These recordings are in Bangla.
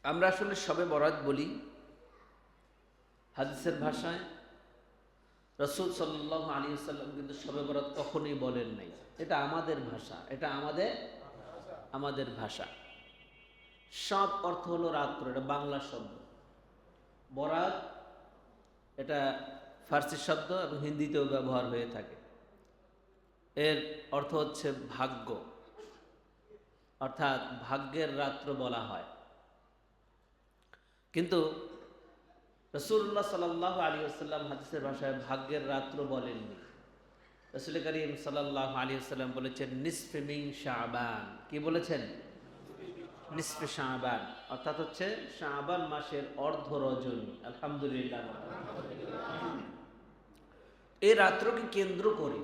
আমরা আসলে শবে বরাত বলি হাদিসের ভাষায়। রাসূল সাল্লাল্লাহু আলাইহি ওয়াসাল্লাম কিন্তু শবে বরাত কখনোই বলেন নাই। এটা আমাদের ভাষা, এটা আমাদের ভাষা। সব অর্থ হলো রাত্র, এটা বাংলা শব্দ। বরাত এটা ফার্সি শব্দ এবং হিন্দিতেও ব্যবহার হয়ে থাকে। এর অর্থ হচ্ছে ভাগ্য, অর্থাৎ ভাগ্যের রাত্র বলা হয়। কিন্তু রাসূলুল্লাহ সাল্লাল্লাহু আলাইহি ওয়াসাল্লাম হাদিসের ভাষায় ভাগ্যের রাত্র বলেননি। রাসূল করিম সাল্লাল্লাহু আলাইহি ওয়াসাল্লাম বলেছেন নিসফে মিন শাবান। কি বলেছেন? নিসফে শাবান, অর্থাৎ হচ্ছে শাবান মাসের অর্ধ রজনী। আলহামদুলিল্লাহ। এই রাত্রকে কেন্দ্র করে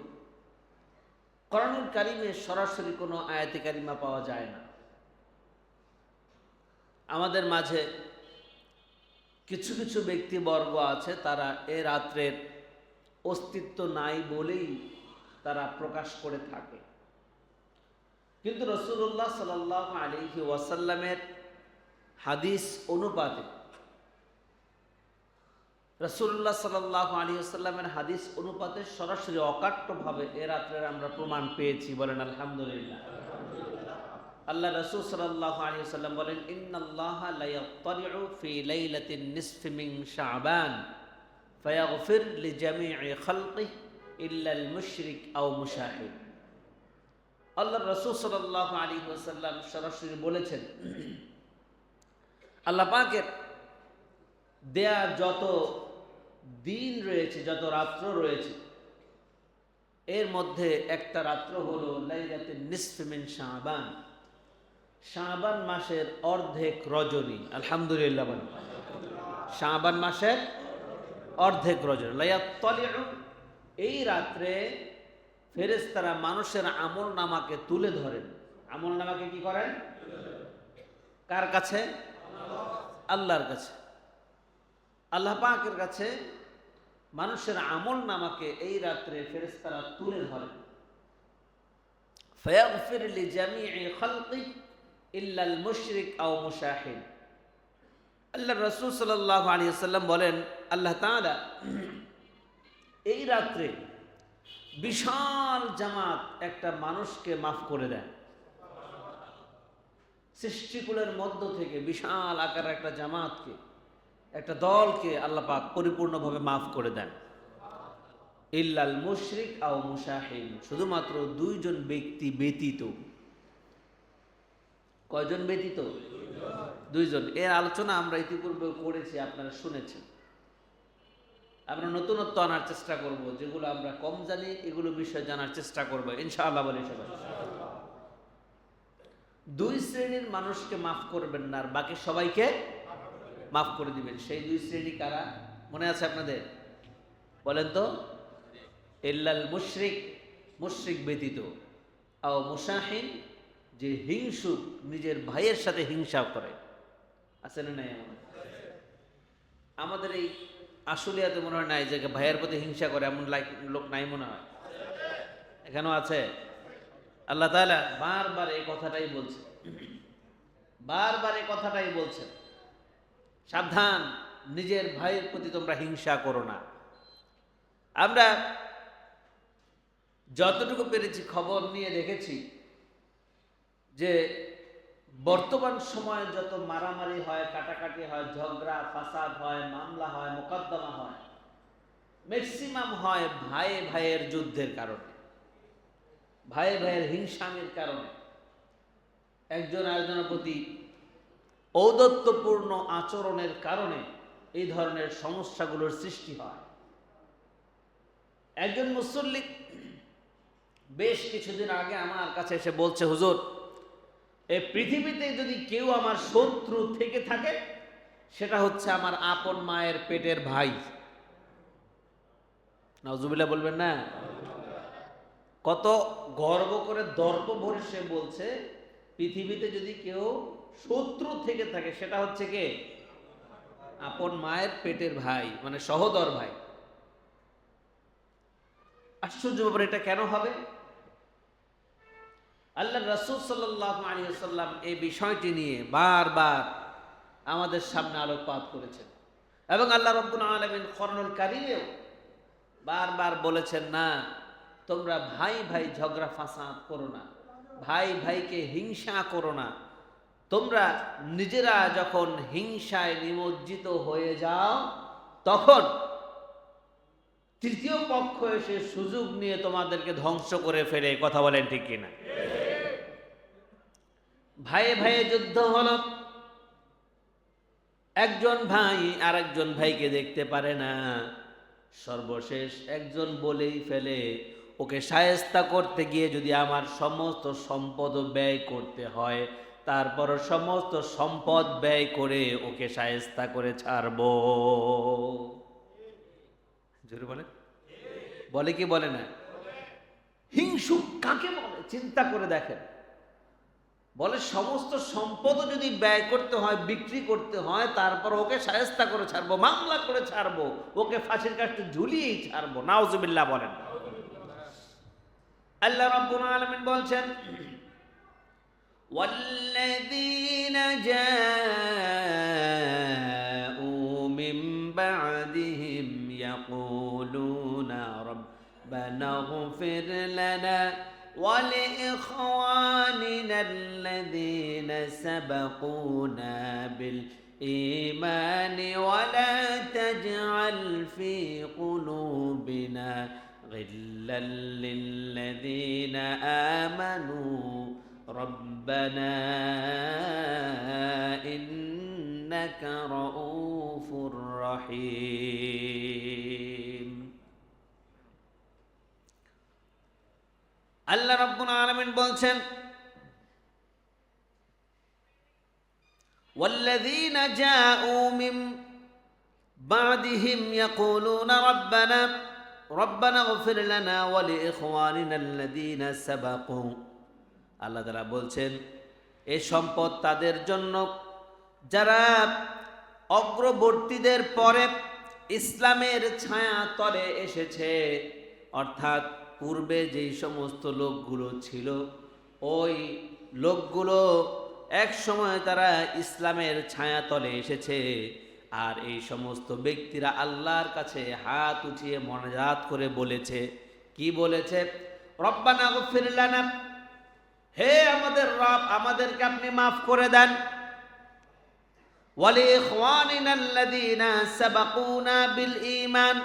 কোরআনুল কারীমে সরাসরি কোনো আয়াতে কারিমা পাওয়া যায় না। আমাদের মাঝে কিছু কিছু ব্যক্তিবর্গ আছে, তারা এ রাত্রের অস্তিত্ব নাই বলেই তারা প্রকাশ করে থাকে। কিন্তু রাসূলুল্লাহ সাল্লাল্লাহু আলাইহি ওয়াসাল্লামের হাদিস অনুপাতে, রাসূলুল্লাহ সাল্লাল্লাহু আলাইহি ওয়াসাল্লামের হাদিস অনুপাতে সরাসরি অকাট্যভাবে এ রাত্রের আমরা প্রমাণ পেয়েছি। বলেন আলহামদুলিল্লাহ। আল্লাহ রাসূল সাল্লাল্লাহু আলাইহি ওয়াসাল্লাম বলেন, ইন্নাল্লাহা লা ইয়াত্তালিউ ফি লাইলাতিন নিসফি মিন শাবান ফায়াগফির লিজামিই খালকিহি ইল্লা আল মুশরিক আও মুশাহিদ। আল্লাহ রাসূল সাল্লাল্লাহু আলাইহি ওয়াসাল্লাম সরাসরি বলেছেন, আল্লাহ পাকের দেয়া যত দিন রয়েছে, যত রাত্র রয়েছে, এর মধ্যে একটা রাত্র হলো লাইলাতুন নিসফি মিন শাবান, শাবান মাসের অর্ধেক রজনী। আলহামদুলিল্লাহ। বলেন শাবান মাসের অর্ধেক রজনী। লায়াত্তালিউ, এই রাত্রে ফেরেশতারা মানুষের আমল নামাকে তুলে ধরেন। আমল নামাকে কি করেন? কার কাছে? আল্লাহর কাছে। আল্লাহ পাকের কাছে মানুষের আমল নামাকে এই রাত্রে ফেরেশতারা তুলে ধরেন। ফায়াগফির লিজামিই খালকিহি ইল্লা আল মুশরিক আও মুশাহিদ। আল্লাহ রাসূল সাল্লাল্লাহু আলাইহি ওয়াসাল্লাম বলেন, আল্লাহ তাআলা এই রাত্রে বিশাল জামাত একটা মানুষকে মাফ করে দেন। সৃষ্টিকুলের মধ্য থেকে বিশাল আকারের একটা জামাতকে, একটা দলকে আল্লাহ পাক পরিপূর্ণভাবে মাফ করে দেন। ইল্লাল মুশরিক আও মুশাহিদ, শুধুমাত্র দুইজন ব্যক্তি ব্যতীত। কয়জন ব্যতীত? দুইজন। এর আলোচনা আমরা ইতিপূর্বে করেছি, আপনারা শুনেছেন। আমরা নতুনত্ব আনার চেষ্টা করব, যেগুলো আমরা কম জানি এগুলো বিষয়ে জানার চেষ্টা করব ইনশাআল্লাহ। বলি সবাই, দুই শ্রেণীর মানুষকে মাফ করবেন না, আর বাকি সবাইকে মাফ করে দিবেন। সেই দুই শ্রেণী কারা মনে আছে আপনাদের? বলেন তো। ইল্লাল মুশরিক, মুশরিক ব্যতীত, আও মুশাহিন, যে হিংসুক, নিজের ভাইয়ের সাথে হিংসা করে। আছে না নাই? আমাদের এই আশুলিয়াতে মনে হয় নাই যে ভাইয়ের প্রতি হিংসা করে, এমন লোক নাই মনে হয়। এখানেও আছে। আল্লাহ তাআলা বারবার এই কথাটাই বলছে, বারবার এই কথাটাই বলছেন, সাবধান, নিজের ভাইয়ের প্রতি তোমরা হিংসা করো না। আমরা যতটুকু পেরেছি খবর নিয়ে দেখেছি যে বর্তমান সময়ে যত মারামারি হয়, কাটাকাটি হয়, ঝগড়া ফাসাদ হয়, মামলা হয়, মোকদ্দমা হয়, ম্যাক্সিমাম হয় ভাইয়ে ভাইয়ের যুদ্ধের কারণে, ভাইয়ে ভাইয়ের হিংসামির কারণে, একজন আরেকজনের প্রতি ঔদ্ধত্যপূর্ণ আচরণের কারণে এই ধরনের সমস্যাগুলোর সৃষ্টি হয়। একজন মুসল্লি বেশ কিছুদিন আগে আমার কাছে এসে বলছে, হুজুর, এই পৃথিবীতে যদি কেউ আমার শত্রু থেকে থাকে সেটা হচ্ছে আমার আপন মায়ের পেটের ভাই। নাউজুবিল্লাহ বলবেন না? কত গর্ব করে দর্প ভরে সে বলছে, পৃথিবীতে যদি কেউ শত্রু থেকে থাকে সেটা হচ্ছে কে? আপন মায়ের পেটের ভাই, মানে সহোদর ভাই। আশ্চর্য ব্যাপার, এটা কেন হবে? আল্লাহ রাসূল সাল্লাল্লাহু আলাইহি ওয়াসাল্লাম এই বিষয়টি নিয়ে বারবার আমাদের সামনে আলোকপাত করেছেন। এবং আল্লাহ রাব্বুল আলামিন কোরআনুল কারীমেও বারবার বলেছেন, না তোমরা ভাই ভাই ঝগড়া ফাসাদ করো না, ভাই ভাইকে হিংসা করো না। তোমরা নিজেরা যখন হিংসায় নিমজ্জিত হয়ে যাও, তখন তৃতীয় পক্ষ এসে সুযোগ নিয়ে তোমাদেরকে ধ্বংস করে ফেলে। কথা বলেন ঠিক কিনা? ভাইয়ে ভাইয়ে যুদ্ধ হলো, একজন ভাই আর একজন ভাইকে দেখতে পারে না, সর্বশেষ একজন বলেই ফেলে, ওকে শায়েস্তা করতে গিয়ে যদি আমার সমস্ত সম্পদ ব্যয় করতে হয়, তারপর সমস্ত সম্পদ ব্যয় করে ওকে শায়েস্তা করে ছাড়বো। জোরে বলে, বলে কি বলে না? হিংসুক কাকে বলে চিন্তা করে দেখেন। বলে সমস্ত সম্পদও যদি ব্যয় করতে হয়, বিক্রি করতে হয়, তারপর ওকে শায়েস্তা করে ছাড়বো, মামলা করে ছাড়বো, ওকে ফাঁসির কাছে ঝুলিয়েই ছাড়বো। নাউজুবিল্লাহ বলেন। আল্লাহ রাব্বুল আলামিন বলছেন, ওয়াল্লাযীনা জাউ মিন বা'দিহিম ইয়াকুলুনা রাব্বানা ইগফির লানা ولإخواننا الذين سبقونا بالإيمان ولا تجعل في قلوبنا غلا للذين آمنوا ربنا إنك رؤوف رحيم। আল্লাহ রাব্বুল আলামিন বলছেন, ওয়াল্লাযীনা জাউ মিন বা'দিহিম ইয়াকুলুনা রাব্বানা ইগফির লানা ওয়া লিইখওয়ানিনা আল্লাযীনা সাবাকু। আল্লাহ তাআলা বলছেন, এই সম্পদ তাদের জন্য যারা অগ্রবর্তীদের পরে ইসলামের ছায়া তলে এসেছে, অর্থাৎ পূর্বে যেই সমস্ত লোকগুলো ছিল, ওই লোকগুলো এক সময় তারা ইসলামের ছায়া তলে এসেছে। আর এই সমস্ত ব্যক্তিরা আল্লাহর কাছে হাত উঠিয়ে মোনাজাত করে বলেছে, কি বলেছে? রব্বানা ইগফির লানা, হে আমাদের রব, আমাদেরকে আপনি মাফ করে দেন। ওয়া লিইখওয়ানিনা আল্লাযীনা সাবাকুনা বিল ঈমান,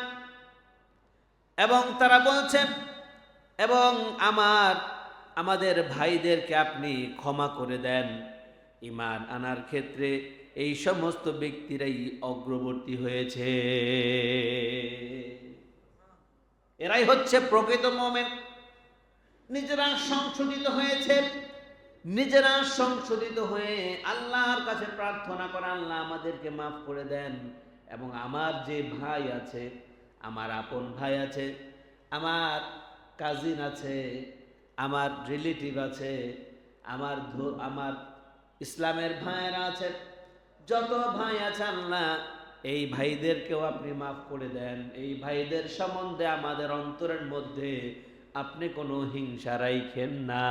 এবং তারা বলছেন, এবং আমাদের ভাইদেরকে আপনি ক্ষমা করে দেন। ঈমান আনার ক্ষেত্রে এই সমস্ত ব্যক্তিরাই অগ্রবর্তী হয়েছে, এরাই হচ্ছে প্রকৃত মুমিন। নিজেরা সংশোধিত হয়েছে, নিজেরা সংশোধিত হয়ে আল্লাহর কাছে প্রার্থনা করে, আল্লাহ আমাদেরকে মাফ করে দেন। এবং আমার যে ভাই আছে, আমার আপন ভাই আছে, আমার কাজিন আছে, আমার রিলেটিভ আছে, আমার ইসলামের ভাইয়েরা আছে, যত ভাই আছে, আল্লাহ এই ভাইদেরকেও আপনি মাফ করে দেন। এই ভাইদের সম্বন্ধে আমাদের অন্তরের মধ্যে আপনি কোনো হিংসা রাখেন না।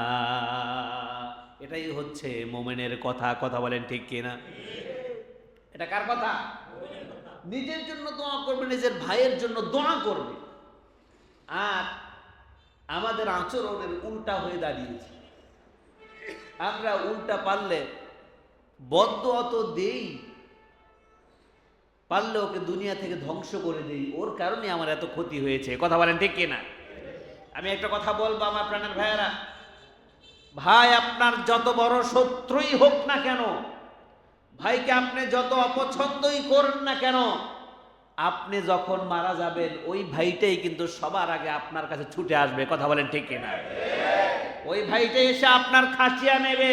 এটাই হচ্ছে মুমিনের কথা। কথা বলেন ঠিক কিনা? এটা কার কথা? নিজের জন্য দোয়া করবে, নিজের ভাইয়ের জন্য দোয়া করবে। আর আমাদের আচরণের উল্টা হয়ে দাঁড়িয়েছে। আমরা উল্টা পারলে বদদুয়া তো দেই, পারলে ওকে দুনিয়া থেকে ধ্বংস করে দেই, ওর কারণে আমার এত ক্ষতি হয়েছে। কথা বলেন ঠিক কিনা? আমি একটা কথা বলবো আমার প্রাণের ভাইয়েরা, ভাই আপনার যত বড় শত্রুই হোক না কেন, ভাইকে আপনি যত অপছন্দই করেন না কেন, আপনি যখন মারা যাবেন ওই ভাইটাই কিন্তু সবার আগে আপনার কাছে ছুটে আসবে। কথা বলেন ঠিক কিনা? ওই ভাইটাই এসে আপনার খাঁচিয়া নেবে,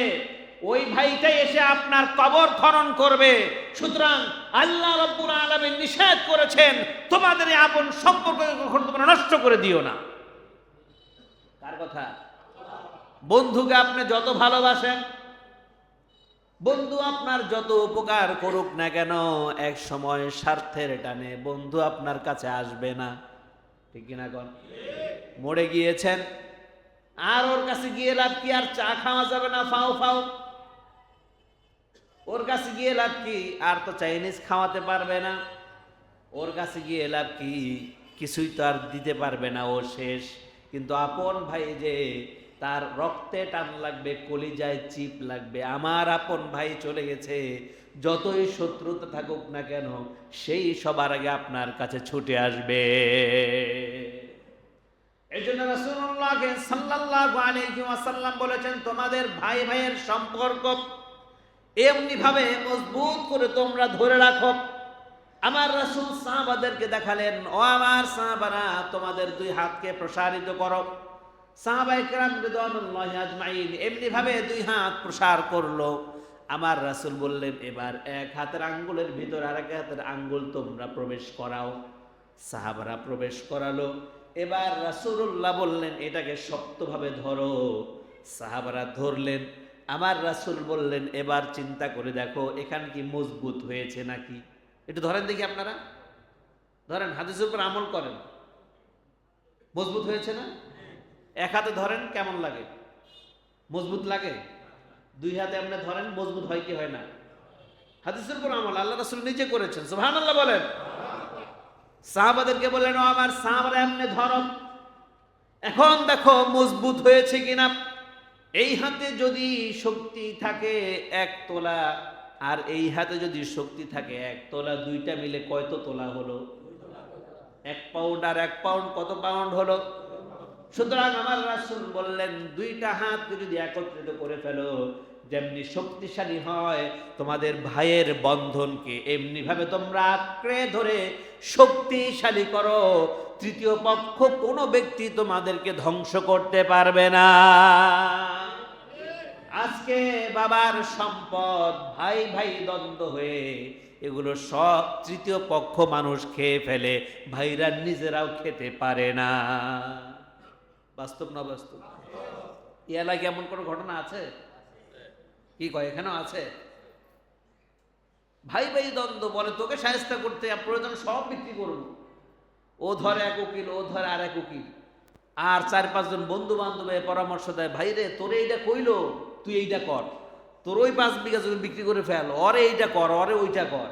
ওই ভাইটাই এসে আপনার কবর খনন করবে। সুতরাং আল্লাহ রাব্বুল আলামিন নিষেধ করেছেন, তোমাদের এই আপন সম্পর্ক কখনো তোমরা নষ্ট করে দিও না। কার কথা? বন্ধুকে আপনি যত ভালোবাসেন, বন্ধু আপনার যত উপকার করুক না কেন, এক সময় স্বার্থের টানে বন্ধু আপনার কাছে আসবে না। ঠিক কিনা কোন? মরে গিয়েছেন, আর ওর কাছে গিয়ে লাভ কি? আর চা খাওয়া যাবে না, ফাও ফাও। ওর কাছে গিয়ে লাভ কি? আর তো চাইনিজ খাওয়াতে পারবে না। ওর কাছে গিয়ে লাভ কি? কিছুই তো আর দিতে পারবে না, ও শেষ। কিন্তু আপন ভাই যে, তার রক্তে টান লাগবে, কলিজায় চিপ লাগবে। আমার আপন ভাই চলে গেছে, যতই শত্রুতা থাকুক না কেন, সেই সবার আগে আপনার কাছে ছুটে আসবে। এই জন্য রাসূলুল্লাহ সাল্লাল্লাহু আলাইহি ওয়াসাল্লাম বলেছেন, তোমাদের ভাই ভাইয়ের সম্পর্ক এমনি ভাবে মজবুত করে তোমরা ধরে রাখো। আমার রাসূল সাহাবাদেরকে দেখালেন, ও আমার সাহাবারা, তোমাদের দুই হাতকে প্রসারিত করো। সাহাবায়ে কেরাম রিদওয়ানুল্লাহি আজমাইন এমনি ভাবে দুই হাত প্রসার করলো। আমার রাসূল বললেন, এবার এক হাতের আঙ্গুলের ভিতর আরেক হাতের আঙ্গুল তোমরা প্রবেশ করাও। সাহাবারা প্রবেশ করালো। এবার রাসূলুল্লাহ বললেন, এটাকে শক্তভাবে ধরো। সাহাবারা ধরলেন। আমার রাসূল বললেন, এবার চিন্তা করে দেখো এখান কি মজবুত হয়েছে নাকি। একটু ধরেন দেখি, আপনারা ধরেন, হাদিসের উপর আমল করেন। মজবুত হয়েছে না? এক হাতে ধরেন, কেমন লাগে? মজবুত লাগে। দুই হাতে আপনি ধরেন, মজবুত হয় কি হয় না? হাদিসের উপর আমল আল্লাহ রাসূল নিজে করেছেন, সুবহানাল্লাহ বলেন। সাহাবাদেরকে বললেন, ও আমার সাহাবারা, এমনি ধরো। এখন দেখো মজবুত হয়েছে কিনা। এই হাতে যদি শক্তি থাকে 1 তোলা, আর এই হাতে যদি শক্তি থাকে 1 তোলা, দুইটা মিলে কত তোলা হলো? 1 পাউন্ড আর 1 পাউন্ড কত পাউন্ড হলো? সুতরাং আমার রাসূল বললেন, দুইটা হাতকে যদি একত্রিত করে ফেলো, যেমনি শক্তিশালী হয়, তোমাদের ভাইয়ের বন্ধনকে এমনি ভাবে তোমরা আঁকড়ে ধরে শক্তিশালী করো। তৃতীয় পক্ষ কোনো ব্যক্তি তোমাদেরকে ধ্বংস করতে পারবে না। আজকে বাবার সম্পদ ভাই ভাই দ্বন্দ্ব হয়ে এগুলো সব তৃতীয় পক্ষ মানুষ খেয়ে ফেলে, ভাইরা নিজেরাও খেতে পারে না। বাস্তব না বাস্তব? এই এলাকায় এমন কোনো ঘটনা আছে? কি কয়, এখানেও আছে? ভাই ভাই দ্বন্দ্ব, বলে তোকে শায়েস্তা করতে প্রয়োজন সব বিক্রি করবো। ও ধরে 1 উকিল, ও ধরে আর 1 উকিল, আর 4-5 জন বন্ধু বান্ধবে পরামর্শ দেয়, ভাই রে তোরে এইটা কইলো, তুই এইটা কর, তোর ওই 5 বিঘা জমি বিক্রি করে ফেল, অরে এইটা কর, অরে ওইটা কর।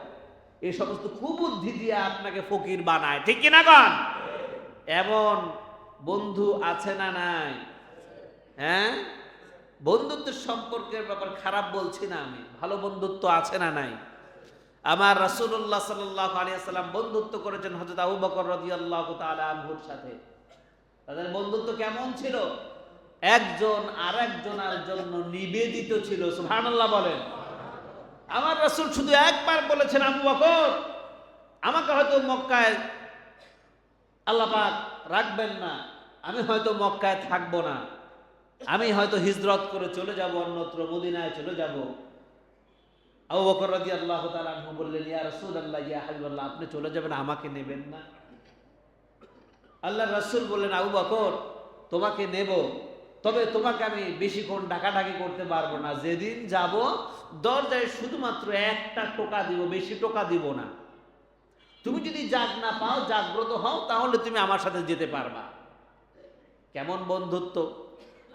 এই সমস্ত খুব বুদ্ধি দিয়ে আপনাকে ফকির বানায়, ঠিক কিনা কন? এমন বন্ধু আছে না নাই? হ্যাঁ, বন্ধুত্বের সম্পর্কের ব্যাপার খারাপ বলছি না আমি, ভালো বন্ধুত্ব আছে না নাই? আমার রাসূলুল্লাহ সাল্লাল্লাহু আলাইহি ওয়াসাল্লাম বন্ধুত্ব করেছেন হযরত আবু বকর রাদিয়াল্লাহু তাআলা আনহুর সাথে। তাদের বন্ধুত্ব কেমন ছিল? একজন আরেকজনের জন্য নিবেদিত ছিল, সুবহানাল্লাহ বলেন। আমার রাসূল শুধু একবার বলেছেন, আবু বকর, আমাকে হয়তো মক্কায় আল্লাহ পাক রাখবেন না, আমি হয়তো মক্কায় থাকবো না, আমি হয়তো হিজরত করে চলে যাব, অন্যত্র মদিনায় চলে যাব। আবু বকর রাদিয়াল্লাহু তাআলা আনহু বললেন, ইয়া রাসূলুল্লাহ, ইয়া হাবিবাল্লাহ, আপনি চলে যাবেন, আমাকে নেবেন না? আল্লাহর রাসূল বললেন, আবু বকর, তোমাকে নেব, তবে তোমাকে আমি বেশিক্ষণ ডাকাডাকি করতে পারবো না। যেদিন যাব দরজায় শুধুমাত্র 1টা টোকা দিব, বেশি টোকা দিব না। তুমি যদি জাগ না পাও, জাগ্রত হও, তাহলে তুমি আমার সাথে যেতে পারবা। কেমন বন্ধুত্ব!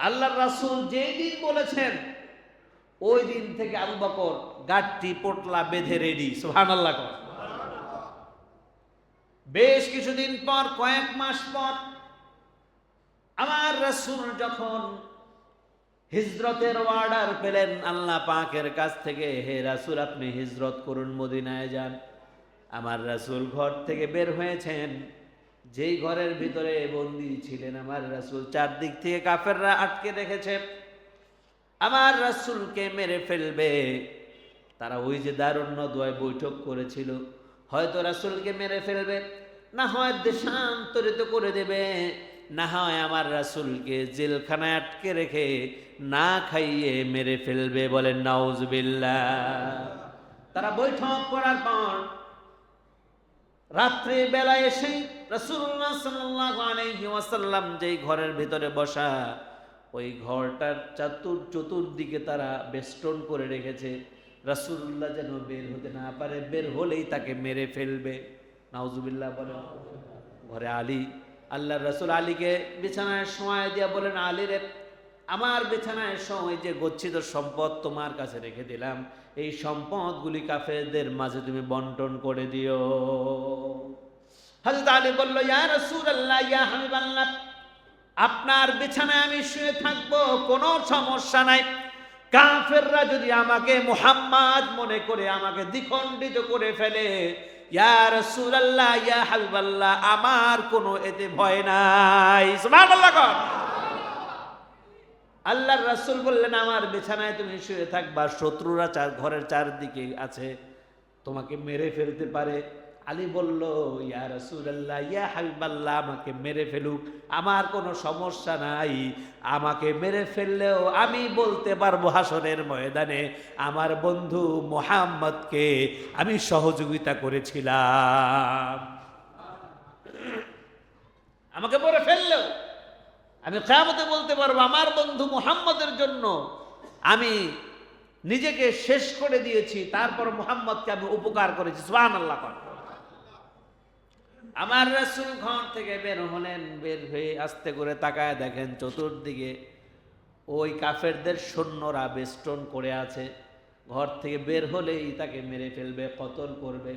আল্লাহর রাসূল যেই দিন বলেছেন, ওই দিন থেকে আবু বকর গাঁটটি পোটলা বেঁধে রেডি, সুবহানাল্লাহ। বেশ কিছুদিন পর, কয়েক মাস পর, আমার রাসূল যখন হিজরতের অর্ডার পেলেন আল্লাহ পাকের কাছ থেকে, হে রাসূল, আপনি হিজরত করুন, মদিনায় যান। আমার রাসূল ঘর থেকে বের হয়েছেন। যেই ঘরের ভিতরে বন্দী ছিলেন আমার রাসূল, চারদিক থেকে কাফেররা আটকে রেখেছে। আমার রাসূলকে মেরে ফেলবে। তারা ওই যে দারুন নদওয়ায় বৈঠক করেছিল, হয়তো রাসূলকে মেরে ফেলবে, না হয় দেশান্তরিত করে দেবে, না হয় আমার রাসূলকে জেলখানায় আটকে রেখে না খাইয়ে মেরে ফেলবে। বলেন নাউজুবিল্লাহ। তারা বৈঠক করার পর রাত্রি বেলায় এসে রাসূলুল্লাহ সাল্লাল্লাহু আলাইহি ওয়াসাল্লাম যেই ঘরের ভিতরে বসা, ওই ঘরটার চতুর্দিকে তারা বেষ্টন করে রেখেছে, রাসূলুল্লাহ যেন বের হতে না পারে, বের হলেই তাকে মেরে ফেলবে। নাউজুবিল্লাহ বলেন। ঘরে আলী, আল্লাহর রাসূল আলীকে বিছানায় শোয়ায় দিয়া বলেন, আলী রে, আমার বিছানায় ওই যে গচ্ছিত সম্পদ তোমার কাছে রেখে দিলাম, এই সম্পদগুলি কাফেরদের মাঝে তুমি বন্টন করে দিও। হযরত আলী বলল, ইয়া রাসূলুল্লাহ, ইয়া হাবিবাল্লাহ, আপনার বিছানায় আমি শুয়ে থাকবো, কোনো সমস্যা নাই। কাফেররা যদি আমাকে মুহাম্মদ মনে করে আমাকে দ্বিখণ্ডিত করে ফেলে, ইয়া রাসূলুল্লাহ, ইয়া হাবিবাল্লাহ, আমার কোনো এতে ভয় নাই। সুবহানাল্লাহ। আল্লাহর রাসূল বললেন, আমার বিছানায় তুমি শুয়ে থাকবা, শত্রুরা ঘরের চারদিকে আছে, তোমাকে মেরে ফেলতে পারে। আলী বলল, ইয়া রাসূলুল্লাহ, ইয়া হাবিবাল্লাহ, আমাকে মেরে ফেলুক, আমার কোনো সমস্যা নাই। আমাকে মেরে ফেললেও আমি বলতে পারবো হাসরের ময়দানে আমার বন্ধু মুহাম্মদকে আমি সহযোগিতা করেছিলাম। আমাকে মেরে ফেললেও আমি কিয়ামতে বলতে পারবো আমার বন্ধু মুহাম্মদের জন্য আমি নিজেকে শেষ করে দিয়েছি, তারপর মুহাম্মদকে আমি উপকার করেছি। সুবহানাল্লাহ। আমার রাসূল ঘর থেকে বের হলেন, বের হয়ে আস্তে করে তাকায় দেখেন চতুর্দিকে ওই কাফেরদের সৈন্যরা বেষ্টন করে আছে। ঘর থেকে বের হলেই তাকে মেরে ফেলবে, কতল করবে।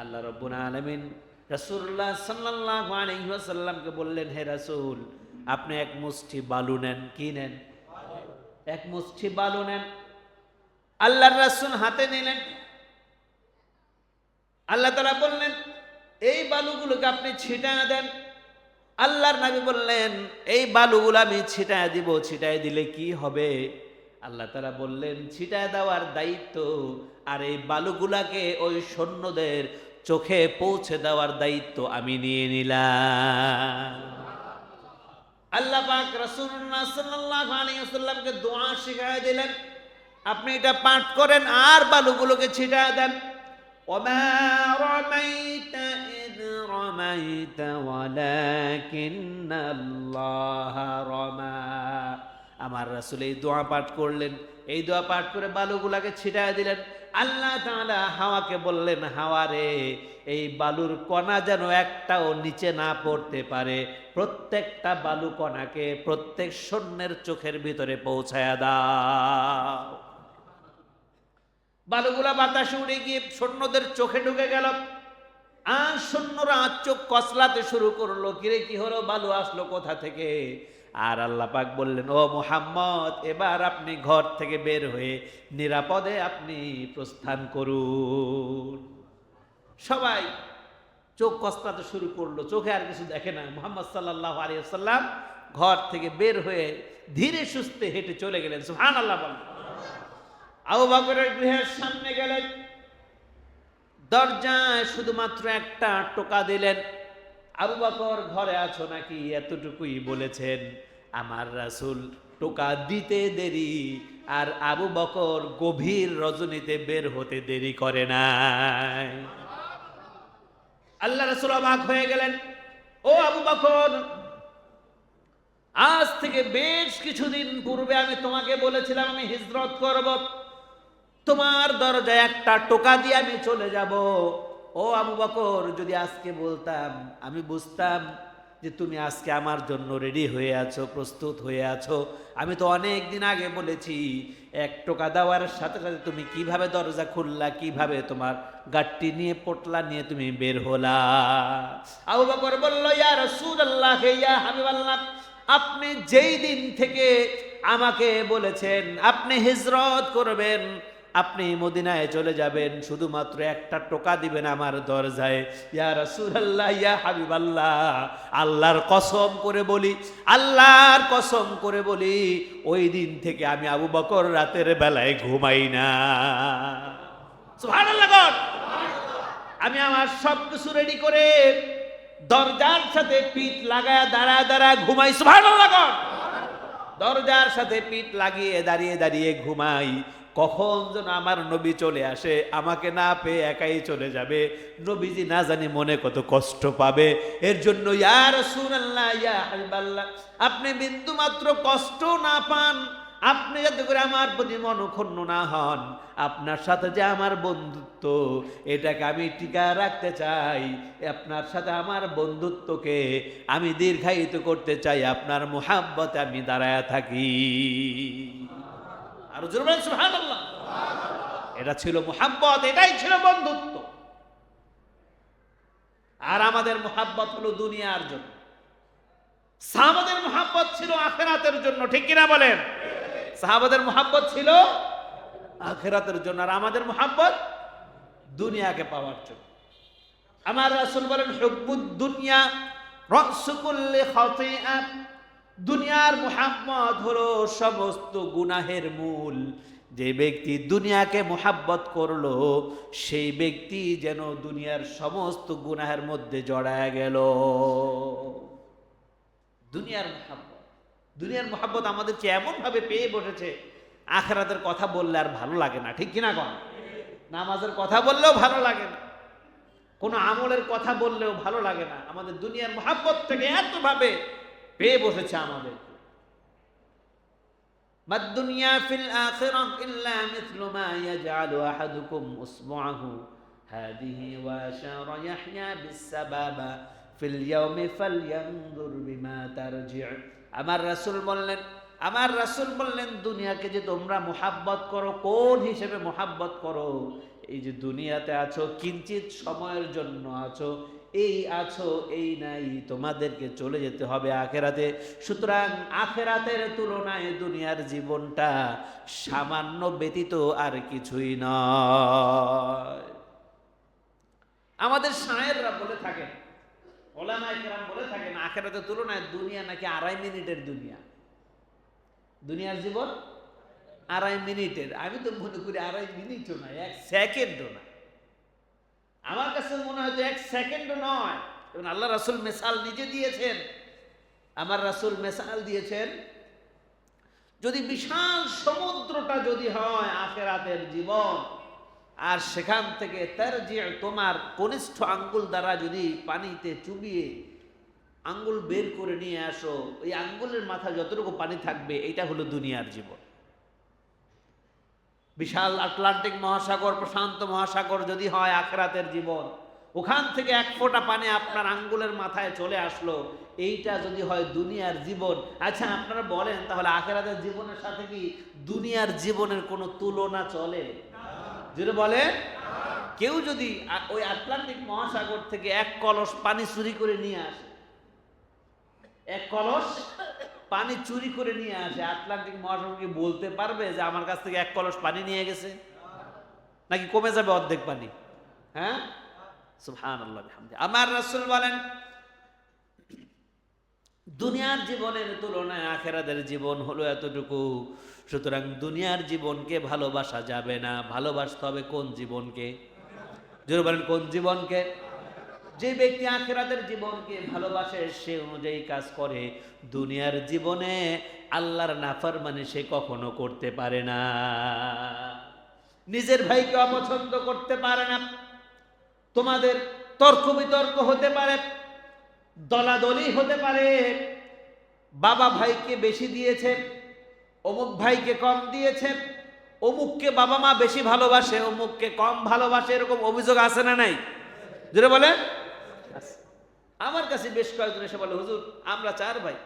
আল্লাহ রাব্বুল আলামিন রাসূলুল্লাহ সাল্লাল্লাহু আলাইহি ওয়াসাল্লামকে বললেন, হে রাসূল, আপনি এক মুষ্টি বালু নেন। কি নেন? এক মুষ্টি বালু নেন। আল্লাহর রাসূল হাতে নিলেন। আল্লাহ তাআলা বললেন, এই বালুগুলোকে আপনি ছিটায় দেন। আল্লাহর নবী বললেন, এই বালুগুলো আমি ছিটায় দিব। ছিটায় দিলে কি হবে? আল্লাহ তাআলা বললেন, ছিটায় দেওয়ার দায়িত্ব আর এই বালুগুলাকে ওই সৈন্যদের চোখে পৌঁছে দেওয়ার দায়িত্ব আমি নিয়ে নিলাম। আল্লাহ পাক রাসূলুল্লাহ সাল্লাল্লাহু আলাইহি ওয়াসাল্লামকে দোয়া শিখায় দিলেন, আপনি এটা পাঠ করেন আর বালুগুলোকে ছিটায় দেন। ওমা রামাইতা ইয রামাইতা ওয়ালাকিন্নাল্লাহ রামা। আমার রাসূল এই দোয়া পাঠ করলেন। এই দোয়া পাঠ করে বালুগুলোকে ছিটায় দিলেন। আল্লাহ তাআলা হাওয়াকে বললেন, হাওয়া রে, এই বালুর কণা যেন একটাও নিচে না পড়তে পারে, প্রত্যেকটা বালু কণাকে প্রত্যেক সৈন্যের চোখের ভিতরে পৌঁছায়া দাও। বালুগুলা বাতাসে উড়ে গিয়ে সৈন্যদের চোখে ঢুকে গেল। আর সৈন্যরা চোখ কসলাতে শুরু করলো, কিরে কি হলো, বালু আসলো কোথা থেকে? আর আল্লাহ পাক বললেন, ও মুহাম্মদ, এবার আপনি ঘর থেকে বের হয়ে নিরাপদে আপনি প্রস্থান করুন। সবাই চোখ কসলাতে শুরু করলো, চোখে আর কিছু দেখে না। মুহাম্মদ সাল্লাল্লাহু আলাইহি ওয়াসাল্লাম ঘর থেকে বের হয়ে ধীরে সুস্থে হেঁটে চলে গেলেন। সুবহানাল্লাহ বলেন। আবু বকরের গৃহের সামনে গেলেন, দরজায় শুধুমাত্র একটা টোকা দিলেন। আবু বকর, ঘরে আছো নাকি? এতটুকুই বলেছেন। আমার রাসূল টোকা দিতে দেরি, আর আবু বকর গভীর রজনীতে বের হতে দেরি করে নাই। আল্লাহ রাসূল অবাক হয়ে গেলেন, ও আবু বকর, আজ থেকে বেশ কিছুদিন পূর্বে আমি তোমাকে বলেছিলাম আমি হিজরত করব, তোমার দরজায় একটা টোকা দিয়ে আমি চলে যাব। ও আবু বকর, যদি আজকে বলতাম আমি বুঝতাম যে তুমি আজকে আমার জন্য রেডি হয়ে আছো, প্রস্তুত হয়ে আছো। আমি তো অনেক দিন আগে বলেছি, এক টোকা দেওয়ার সাথে সাথে তুমি কিভাবে দরজা খুললা, কিভাবে তোমার গাট্টি নিয়ে পোটলা নিয়ে তুমি বের হলা। আবু বকর বলল, ইয়া রাসূলুল্লাহ, ইয়া হাবিবাল্লাহ, আপনি যেই দিন থেকে আমাকে বলেছেন আপনি হিজরত করবেন, আপনি মদিনায় চলে যাবেন, শুধুমাত্র একটা টোকা দিবেন আমার দরজায়। ইয়া রাসূলুল্লাহ, ইয়া হাবিবাল্লাহ, আল্লাহর কসম করে বলি, আল্লাহর কসম করে বলি, ওই দিন থেকে আমি আবু বকর রাতের বেলায় ঘুমাই না। সুবহানাল্লাহ। আমি আমার সব কিছু রেডি করে দরজার সাথে পিঠ লাগায় দাঁড়ায় দাঁড়ায় ঘুমাই। সুবহানাল্লাহ। দরজার সাথে পিঠ লাগিয়ে দাঁড়িয়ে দাঁড়িয়ে ঘুমাই। কখন যেন আমার নবী চলে আসে, আমাকে না পেয়ে একাই চলে যাবে। নবীজি না জানি মনে কত কষ্ট পাবে। এর জন্য ইয়া রাসূলুল্লাহ, ইয়া হাবিবাল্লাহ, আপনি বিন্দু মাত্র কষ্ট না পান, আপনি যাতে করে আমার প্রতি মনক্ষুণ্ণ না হন, আপনার সাথে যে আমার বন্ধুত্ব, এটাকে আমি টিকায় রাখতে চাই। আপনার সাথে আমার বন্ধুত্বকে আমি দীর্ঘায়িত করতে চাই, আপনার মুহাব্বতে আমি দাঁড়ায় থাকি। আর জোরে বলেন সুবহানাল্লাহ। এটা ছিল মুহাব্বত, এটাই ছিল বন্ধুত্ব। আর আমাদের মুহাব্বত হলো দুনিয়ার জন্য, সাহাবাদের মুহাব্বত ছিল আখিরাতের জন্য। ঠিক কিনা বলেন? সাহাবাদের মুহাব্বত ছিল আখিরাতের জন্য, আর আমাদের মুহাব্বত দুনিয়াকে পাওয়ার জন্য। আমার রাসূল বলেন, হুব্বুদ দুনিয়া রাসু কুল্লি খাতিআ। দুনিয়ার মুহাব্বত হলো সমস্ত গুনাহের মূল। যে ব্যক্তি দুনিয়াকে মুহাব্বত করলো, সেই ব্যক্তি যেন দুনিয়ার সমস্ত গুনাহের মধ্যে জড়ায় গেল। দুনিয়ার মুহাব্বত, দুনিয়ার মুহাব্বত আমাদেরকে এমন ভাবে পেয়ে বসেছে, আখিরাতের কথা বললে আর ভালো লাগে না। ঠিক কিনা কন? নামাজের কথা বললেও ভালো লাগে না, কোনো আমলের কথা বললেও ভালো লাগে না। আমাদের দুনিয়ার মুহাব্বত থেকে এত ভাবে পেয়ে বসেছে আমাদের। মাদ-দুনিয়া ফিল আখিরাহ ইল্লা মিথলু মা ইয়াজআলু আহাদুকুম উসবুআহু হাদিহি ওয়া আশারা ইয়াহইয়া বিস-সাবাবা ফিল ইয়াউমি ফালইয়ানজুর বিমা তারজি'। আমার রাসূল বললেন, দুনিয়াকে যে তোমরা মুহাব্বত করো, কোন হিসেবে মুহাব্বত করো? এই যে দুনিয়াতে আছো, কিঞ্চিত সময়ের জন্য আছো, এই নাই, তোমাদেরকে চলে যেতে হবে আখিরাতে। সুতরাং আখিরাতের তুলনায় দুনিয়ার জীবনটা সামান্য ব্যতীত আর কিছুই নয়। আমাদের শায়েররা বলে থাকেন, ওলামায়ে কেরাম বলে থাকেন, আখিরাতের তুলনায় দুনিয়া নাকি 2.5 মিনিটের দুনিয়া। দুনিয়ার জীবন 2.5 মিনিটের। আমি তো মনে করি 2.5 মিনিটও না, 1 সেকেন্ডও না। আমার কাছে মনে হয় 1 সেকেন্ডও নয়। এবং আল্লাহ রাসূল মিসাল নিজে দিয়েছেন। আমার রাসূল মিসাল দিয়েছেন, যদি বিশাল সমুদ্রটা যদি হয় আখিরাতের জীবন, আর সেখান থেকে তারজি, তোমার কনিষ্ঠ আঙ্গুল দ্বারা যদি পানিতে চুবিয়ে আঙ্গুল বের করে নিয়ে আসো, ওই আঙ্গুলের মাথায় যতটুকু পানি থাকবে, এটা হলো দুনিয়ার জীবন। বিশাল আটলান্টিক মহাসাগর, প্রশান্ত মহাসাগর যদি হয় আখিরাতের জীবন, ওখান থেকে 1 ফোঁটা পানি আপনার আঙ্গুলের মাথায় চলে আসলো, এইটা যদি হয় দুনিয়ার জীবন। আচ্ছা আপনারা বলেন, তাহলে আখিরাতের জীবনের সাথে কি দুনিয়ার জীবনের কোনো তুলনা চলে? যদি বলে, কেউ যদি ওই আটলান্টিক মহাসাগর থেকে 1 কলস পানি চুরি করে নিয়ে আসে, 1 কলস পানি চুরি করে নিয়ে আসে, আটলান্টিক মহাসাগর কি বলতে পারবে যে আমার কাছ থেকে 1 কলস পানি নিয়ে গেছে? নাকি কমে যাবে অর্ধেক পানি? হ্যাঁ, সুবহানাল্লাহ বিহামদিহি। আমার রাসূল বলেন, দুনিয়ার জীবনের তুলনায় আখিরাতের জীবন হলো এতটুকু। সুতরাং দুনিয়ার জীবনকে ভালোবাসা যাবে না, ভালোবাসতে হবে কোন জীবনকে? জোরে বলেন, কোন জীবনকে? যে ব্যক্তি আখিরাতের জীবনকে ভালোবাসে, সে অনুযায়ী কাজ করে। দুনিয়ার জীবনে আল্লাহর নাফরমানি সে কখনো করতে পারে না, নিজের ভাইকে অপছন্দ করতে পারে না। তোমাদের তর্ক বিতর্ক হতে পারে, দলাদলি হতে পারে, বাবা ভাইকে বেশি দিয়েছে, অমুক ভাইকে কম দিয়েছে, অমুককে বাবা মা বেশি ভালোবাসে, অমুককে কম ভালোবাসে, এরকম অভিযোগ আছে না নাই? জোরে বলে। আমার কাছে বেশ কয়েকজন এসে বলে, হুজুর আমরা 4 ভাই,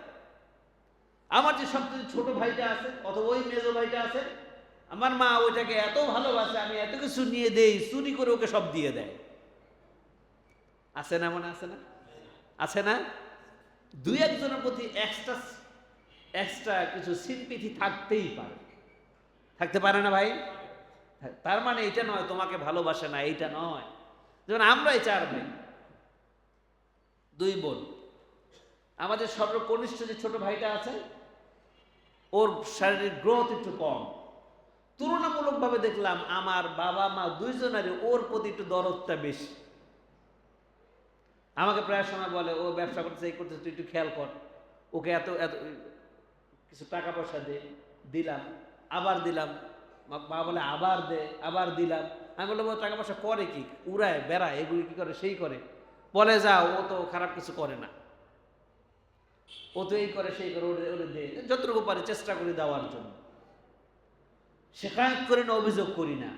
আমার যে সবচেয়ে ছোট ভাইটা আছে অথবা ওই মেজো ভাইটা আছে, আমার মা ওইটাকে এত ভালোবাসে, আমি এত কিছু নিয়ে দেই, চুরি করে ওকে সব দিয়ে দেয়। আছে না? মনে আছে না? আছে না? 2-1 জনের প্রতি এক্সট্রা কিছু সিম্পিথি থাকতেই পারে, থাকতে পারে না ভাই? তার মানে এটা নয় তোমাকে ভালোবাসে না, এইটা নয়। যেমন আমরাই 4 ভাই, 2 বোন। আমাদের সর্বকনিষ্ঠ যে ছোট ভাইটা আছে, ওর শারীরিক গ্রোথ একটু কম। তুলনামূলকভাবে দেখলাম আমার বাবা মা 2 জনেরই ওর প্রতি একটু দরদটা বেশি। আমাকে প্রায় সময় বলে, ও ব্যবসা করতে এই করতে, তুই একটু খেয়াল কর, ওকে এত এত কিছু টাকা পয়সা দিলাম, আবার দিলাম। মা বলে আবার দে, আবার দিলাম। আমি বললাম, ও টাকা পয়সা করে কি? উড়ায় বেড়ায়, এগুলি কি করে? সেই করে। বলে যাও, ও তো খারাপ কিছু করে না, ও তো এই করে সেই করে, ওরে দে, যতটুকু পারি চেষ্টা করি দেওয়ার জন্য। শেখায়ত করি না, অভিযোগ করি না।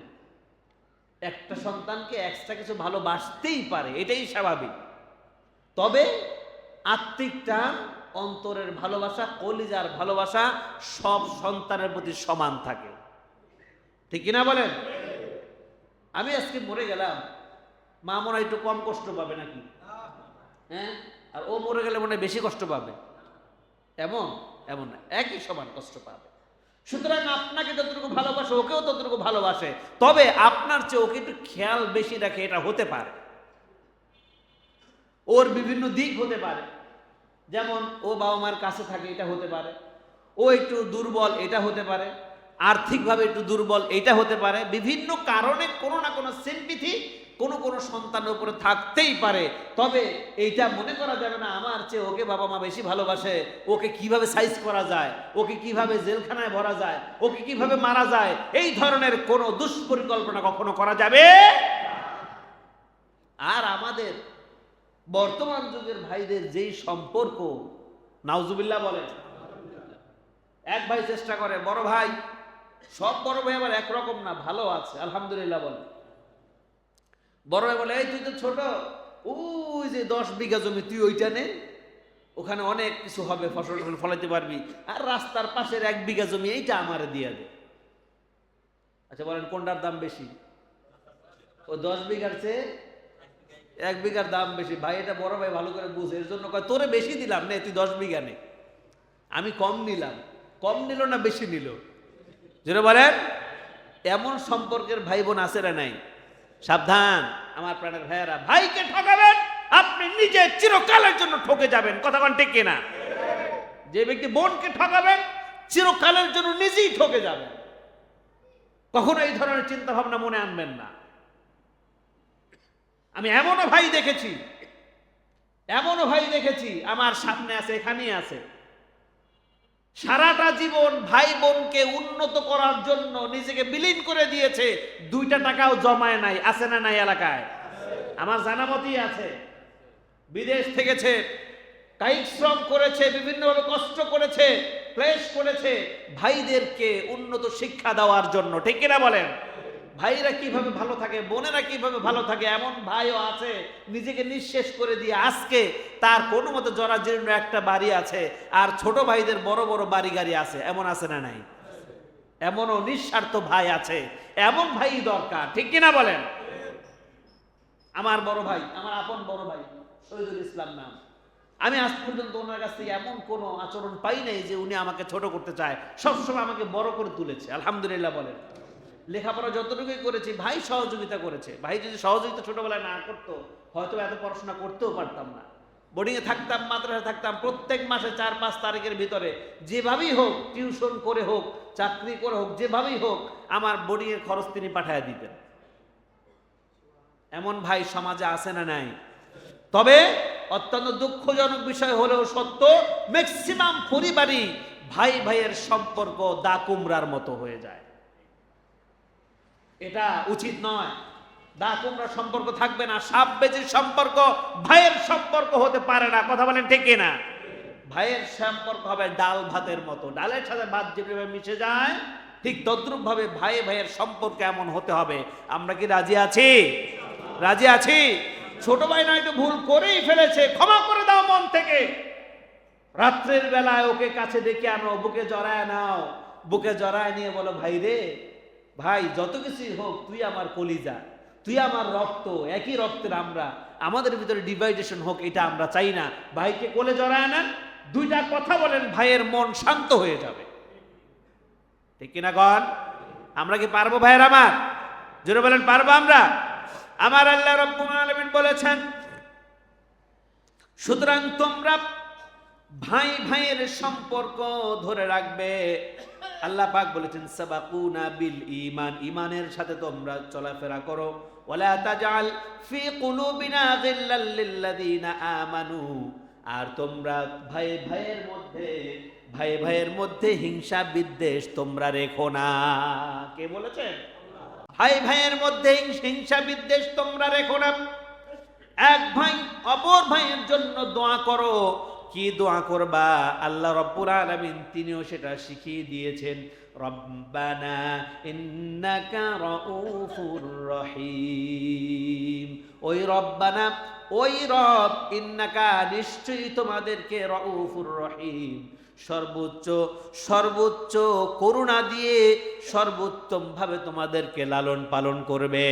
একটা সন্তানকে এক্সট্রা কিছু ভালোবাসতেই পারে, এটাই স্বাভাবিক। তবে আত্মিক টান, অন্তরের ভালোবাসা, কলিজার ভালোবাসা সব সন্তানের প্রতি সমান থাকে, ঠিক কিনা বলেন? আমি আজকে মরে গেলাম, মা মনে হয় একটু কম কষ্ট পাবে নাকি? হ্যাঁ, আর ও মরে গেলে মনে হয় বেশি কষ্ট পাবে। এমন এমন না, একই সমান কষ্ট পাবে। সুতরাং আপনাকে যতটুকু ভালোবাসে ওকেও ততটুকু ভালোবাসে, তবে আপনার চেয়ে ওকে একটু খেয়াল বেশি রাখে, এটা হতে পারে। ওর বিভিন্ন দিক হতে পারে, যেমন ও বাবা মার কাছে থাকে, এটা হতে পারে। ও একটু দুর্বল, এটা হতে পারে। আর্থিকভাবে একটু দুর্বল, এটা হতে পারে। বিভিন্ন কারণে কোনো না কোনো সিম্পিথি কোনো কোনো সন্তানের উপরে থাকতেই পারে। তবে এইটা মনে করা যাবে না আমার চেয়ে ওকে বাবা মা বেশি ভালোবাসে, ওকে কিভাবে সাইজ করা যায়, ওকে কিভাবে জেলখানায় ভরা যায়, ওকে কিভাবে মারা যায়, এই ধরনের কোনো দুষ্পরিকল্পনা কখনো করা যাবে। আর আমাদের বর্তমান যুগের ভাইদের যেই সম্পর্ক, নাউজুবিল্লাহ বলেন, এক ভাই চেষ্টা করে, বড় ভাই, সব বড় ভাই আবার একরকম না, ভালো আছে আলহামদুলিল্লাহ বলে। বড় ভাই বলে, এই তুই তো ছোট, ওই যে 10 বিঘা জমি তুই ওইটা নে, ওখানে অনেক কিছু হবে, ফসল ফলাইতে পারবি, আর রাস্তার পাশের 1 বিঘা জমি এইটা আমারে দিয়ে দে। আচ্ছা বলেন কোনটার দাম বেশি? ও 10 বিঘার চেয়ে 1 বিঘার দাম বেশি। ভাই এটা বড় ভাই ভালো করে বুঝে, এর জন্য কয় তোরে বেশি দিলাম, নে তুই 10 বিঘা নে। আমি কম নিলাম। কম নিল না বেশি নিল? যেটা বলেন, এমন সম্পর্কের ভাই বোন আছে না নাই? সাবধান আমার প্রাণের ভাইয়েরা, ভাইকে ঠকাবেন আপনি নিজে চিরকালের জন্য ঠকে যাবেন, কথা কোন ঠিক কিনা? যে ব্যক্তি বোনকে ঠকাবেন চিরকালের জন্য নিজেই ঠকে যাবেন। কখনো এই ধরনের চিন্তা ভাবনা মনে আনবেন না। আমি এমনও ভাই দেখেছি আমার সামনে আছে, এখানেই আছে, সারাটা জীবন ভাই বোনকে উন্নত করার জন্য নিজেকে বিলীন করে দিয়েছে, 2টা টাকাও জমায় নাই। আছে না নাই এলাকায়? আমার জানামতই আছে। বিদেশ থেকেছে, কায়িক শ্রম করেছে, বিভিন্নভাবে কষ্ট করেছে, ক্লেশ করেছে ভাইদেরকে উন্নত শিক্ষা দেওয়ার জন্য, ঠিক কিনা বলেন? ভাইরা কিভাবে ভালো থাকে, বোনেরা কিভাবে ভালো থাকে, এমন ভাইও আছে নিজেকে নিঃশেষ করে দিয়ে আজকে তার কোনো মতো জরাজীর্ণ একটা বাড়ি আছে, আর ছোট ভাইদের বড় বড় বাড়ি গাড়ি আছে। এমন আছে না নাই? এমনও নিঃস্বার্থ ভাই আছে। এমন ভাই দরকার, ঠিক কিনা বলেন? আমার বড় ভাই, আমার আপন বড় ভাই শহীদুল ইসলাম নাম, আমি আজ পর্যন্ত ওনার কাছ থেকে এমন কোনো আচরণ পাই নাই যে উনি আমাকে ছোট করতে চায়। সবসময় আমাকে বড় করে তুলেছে, আলহামদুলিল্লাহ বলেন। লেখাপড়া যতটুকুই করেছি ভাই সহযোগিতা করেছে। ভাই যদি সহযোগিতা ছোটবেলায় না করতো হয়তো এত পড়াশোনা করতেও পারতাম না। বোর্ডিংয়ে থাকতাম, মাদ্রাসায় থাকতাম, প্রত্যেক মাসে 4-5 তারিখের ভিতরে যেভাবেই হোক, টিউশন করে হোক, চাকরি করে হোক, যেভাবেই হোক আমার বোর্ডিংয়ের খরচ তিনি পাঠিয়ে দিতেন। এমন ভাই সমাজে আছে না নাই? তবে অত্যন্ত দুঃখজনক বিষয় হলেও সত্য, ম্যাক্সিমাম পরিবারই ভাই ভাইয়ের সম্পর্ক দা কুমড়ার মতো হয়ে যায়। এটা উচিত নয়। দা কুমড়ার সম্পর্ক থাকবে না, সাপ বেজির সম্পর্ক ভাইয়ের সম্পর্ক হতে পারে না, কথা বলেন ঠিক কিনা? ভাইয়ের সম্পর্ক হবে ডাল ভাতের মতো, ডালের সাথে ভাত যেভাবে মিশে যায় ঠিক তদ্রুপ ভাবে ভাই ভাইয়ের সম্পর্ক এমন হতে হবে। আমরা কি রাজি আছি? রাজি আছি? ছোট ভাই নয় একটু ভুল করেই ফেলেছে, ক্ষমা করে দাও মন থেকে। রাত্রের বেলায় ওকে কাছে ডেকে আনো, বুকে জড়ায় নাও, বুকে জড়ায় নিয়ে বলো, ভাই রে ভাই, যত কিছুই হোক তুই আমার কলিজা, তুই আমার রক্ত, একই রক্তের আমরা, আমাদের ভিতরে ডিভাইডেশন হোক এটা আমরা চাই না। ভাইকে কোলে জড়ায় নেন, 2টা কথা বলেন, ভাইয়ের মন শান্ত হয়ে যাবে, ঠিক কিনা গণ? আমরা কি পারবো ভাইয়ের আমার? জোরে বলেন পারবো আমরা? আমার আল্লাহ রাব্বুল আলামিন বলেছেন, সুতরাং তোমরা ভাই ভাইয়ের সম্পর্ক ধরে রাখবে। আল্লাহ পাক বলেছেন, সাবাকুনা বিল ঈমান, ঈমানের সাথে তোমরা চলাফেরা করো। ওয়ালা তাজআল ফি কুলুবিনা গিল্লাল লিল্লাযিনা আমানু, আর তোমরা ভাই ভাইয়ের মধ্যে হিংসা বিদ্বেষ তোমরা রেখো না। কে বলেছেন? ভাই ভাইয়ের মধ্যে হিংসা বিদ্বেষ তোমরা রেখো না। এক ভাই অপর ভাইয়ের জন্য দোয়া করো, কি দোয়া করবা, আল্লাহ রব্বুল আলামিন তিনিও সেটা শিখিয়ে দিয়েছেন। রব্বানা ইন্নাকা রাউফুর রহিম। ওই রব্বানা, ওই রব, ইন্নাকা নিশ্চয়ই তোমাদেরকে, রাউফুর রহিম সর্বোচ্চ সর্বোচ্চ করুণা দিয়ে সর্বোত্তম ভাবে তোমাদেরকে লালন পালন করবে।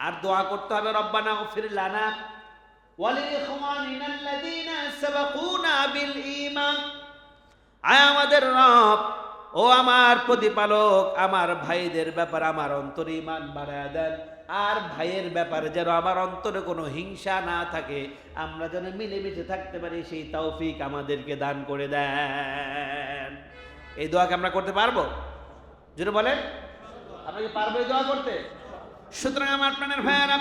আর দোয়া করতে হবে রব্বানা গফির লানা ওয়া লিইখওয়ানিনা আল্লাযীনা সাবাকুনা বিল ঈমান। আয় আমাদের রব, ও আমার প্রতিপালক, আমার ভাইদের ব্যাপারে আমার অন্তরে ঈমান বাড়ায়া দেন, আর ভাইয়ের ব্যাপারে যেন আমার অন্তরে কোনো হিংসা না থাকে, আমরা যেন মিলেমিশে থাকতে পারি, সেই তৌফিক আমাদেরকে দান করে দেন। এই দোয়াকে আমরা করতে পারবো? যদি বলেন আমরা কি পারবো এই দোয়া করতে? সুতরাং আমার প্রাণের ভাইয়ারা,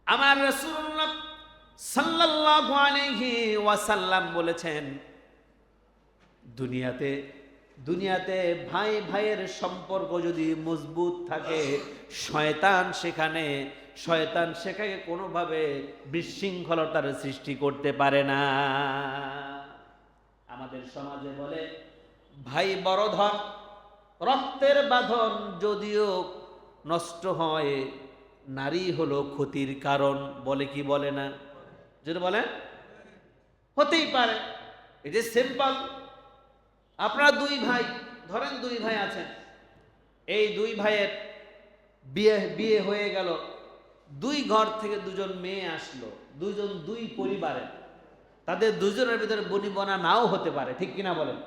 আমার রাসূলুল্লাহ সাল্লাল্লাহু আলাইহি ওয়াসাল্লাম বলেছেন, দুনিয়াতে ভাই ভাইয়ের সম্পর্ক যদি মজবুত থাকে, শয়তান সেখানে কোনোভাবে বিশৃঙ্খলতার সৃষ্টি করতে পারে না। আমাদের সমাজে বলে ভাই বড় ধন, রক্তের বাঁধন যদিও নষ্ট হয়, নারী হলো ক্ষতির কারণ। বলে কি বলে না? যদি বলেন হতেই পারে, ইট ইজ সিম্পল। আপনারা দুই ভাই, ধরেন দুই ভাই আছেন, এই দুই ভাইয়ের বিয়ে হয়ে গেল, দুই ঘর থেকে দুজন মেয়ে আসলো, দুই পরিবারের, তাদের দুজনের ভিতরে বনিবনা নাও হতে পারে, ঠিক কিনা বলেন?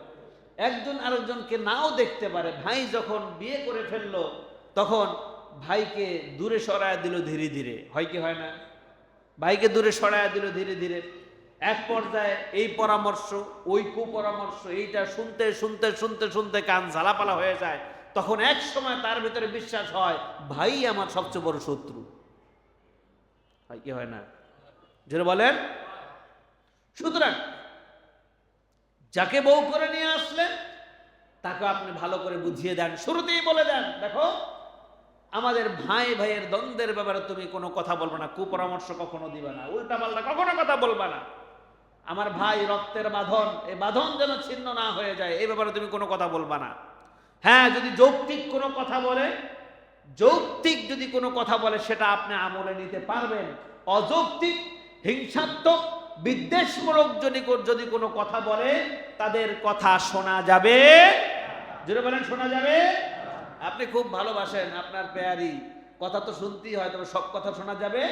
একজন আরেকজনকে নাও দেখতে পারে। ভাই যখন বিয়ে করে ফেললো, তখন ভাইকে দূরে সরায় দিল ধীরে ধীরে, হয় কি হয় না? ভাইকে দূরে সরায় দিল ধীরে ধীরে। এক পর্যায়ে এই পরামর্শ, ওই কুপরামর্শ, এইটা শুনতে শুনতে শুনতে শুনতে কান ঝালাপালা হয়ে যায়। তখন এক সময় তার ভিতরে বিশ্বাস হয়, ভাই আমার সবচেয়ে বড় শত্রু। হয় কি হয় না? যেটা বলেন। সুতরাং যাকে বউ করে নিয়ে আসলেন, তাকে আপনি ভালো করে বুঝিয়ে দেন, শুরুতেই বলে দেন, দেখো আমাদের ভাই ভাইয়ের দ্বন্দ্বের ব্যাপারে তুমি কোনো কথা বলবে না, কুপরামর্শ কখনো দিবে না, উল্টা পাল্টা কখনো কথা বলবে না। আমার ভাই রক্তের বাঁধন, এই বাঁধন যেন ছিন্ন না হয়ে যায়, এই ব্যাপারে তুমি কোনো কথা বলবা না। হ্যাঁ, যদি যৌক্তিক কোনো কথা বলে, যদি কোনো কথা বলে সেটা আপনি আমলে নিতে পারবেন। অযৌক্তিক, হিংসাত্মক, বিদ্বেষমূলক যদি কোনো কথা বলে, তাদের কথা শোনা যাবে। যদি বলেন শোনা যাবে। আপনি খুব ভালোবাসেন আপনার পেয়ারি, কথা তো শুনতেই হয়, তবে সব কথা শোনা যাবে?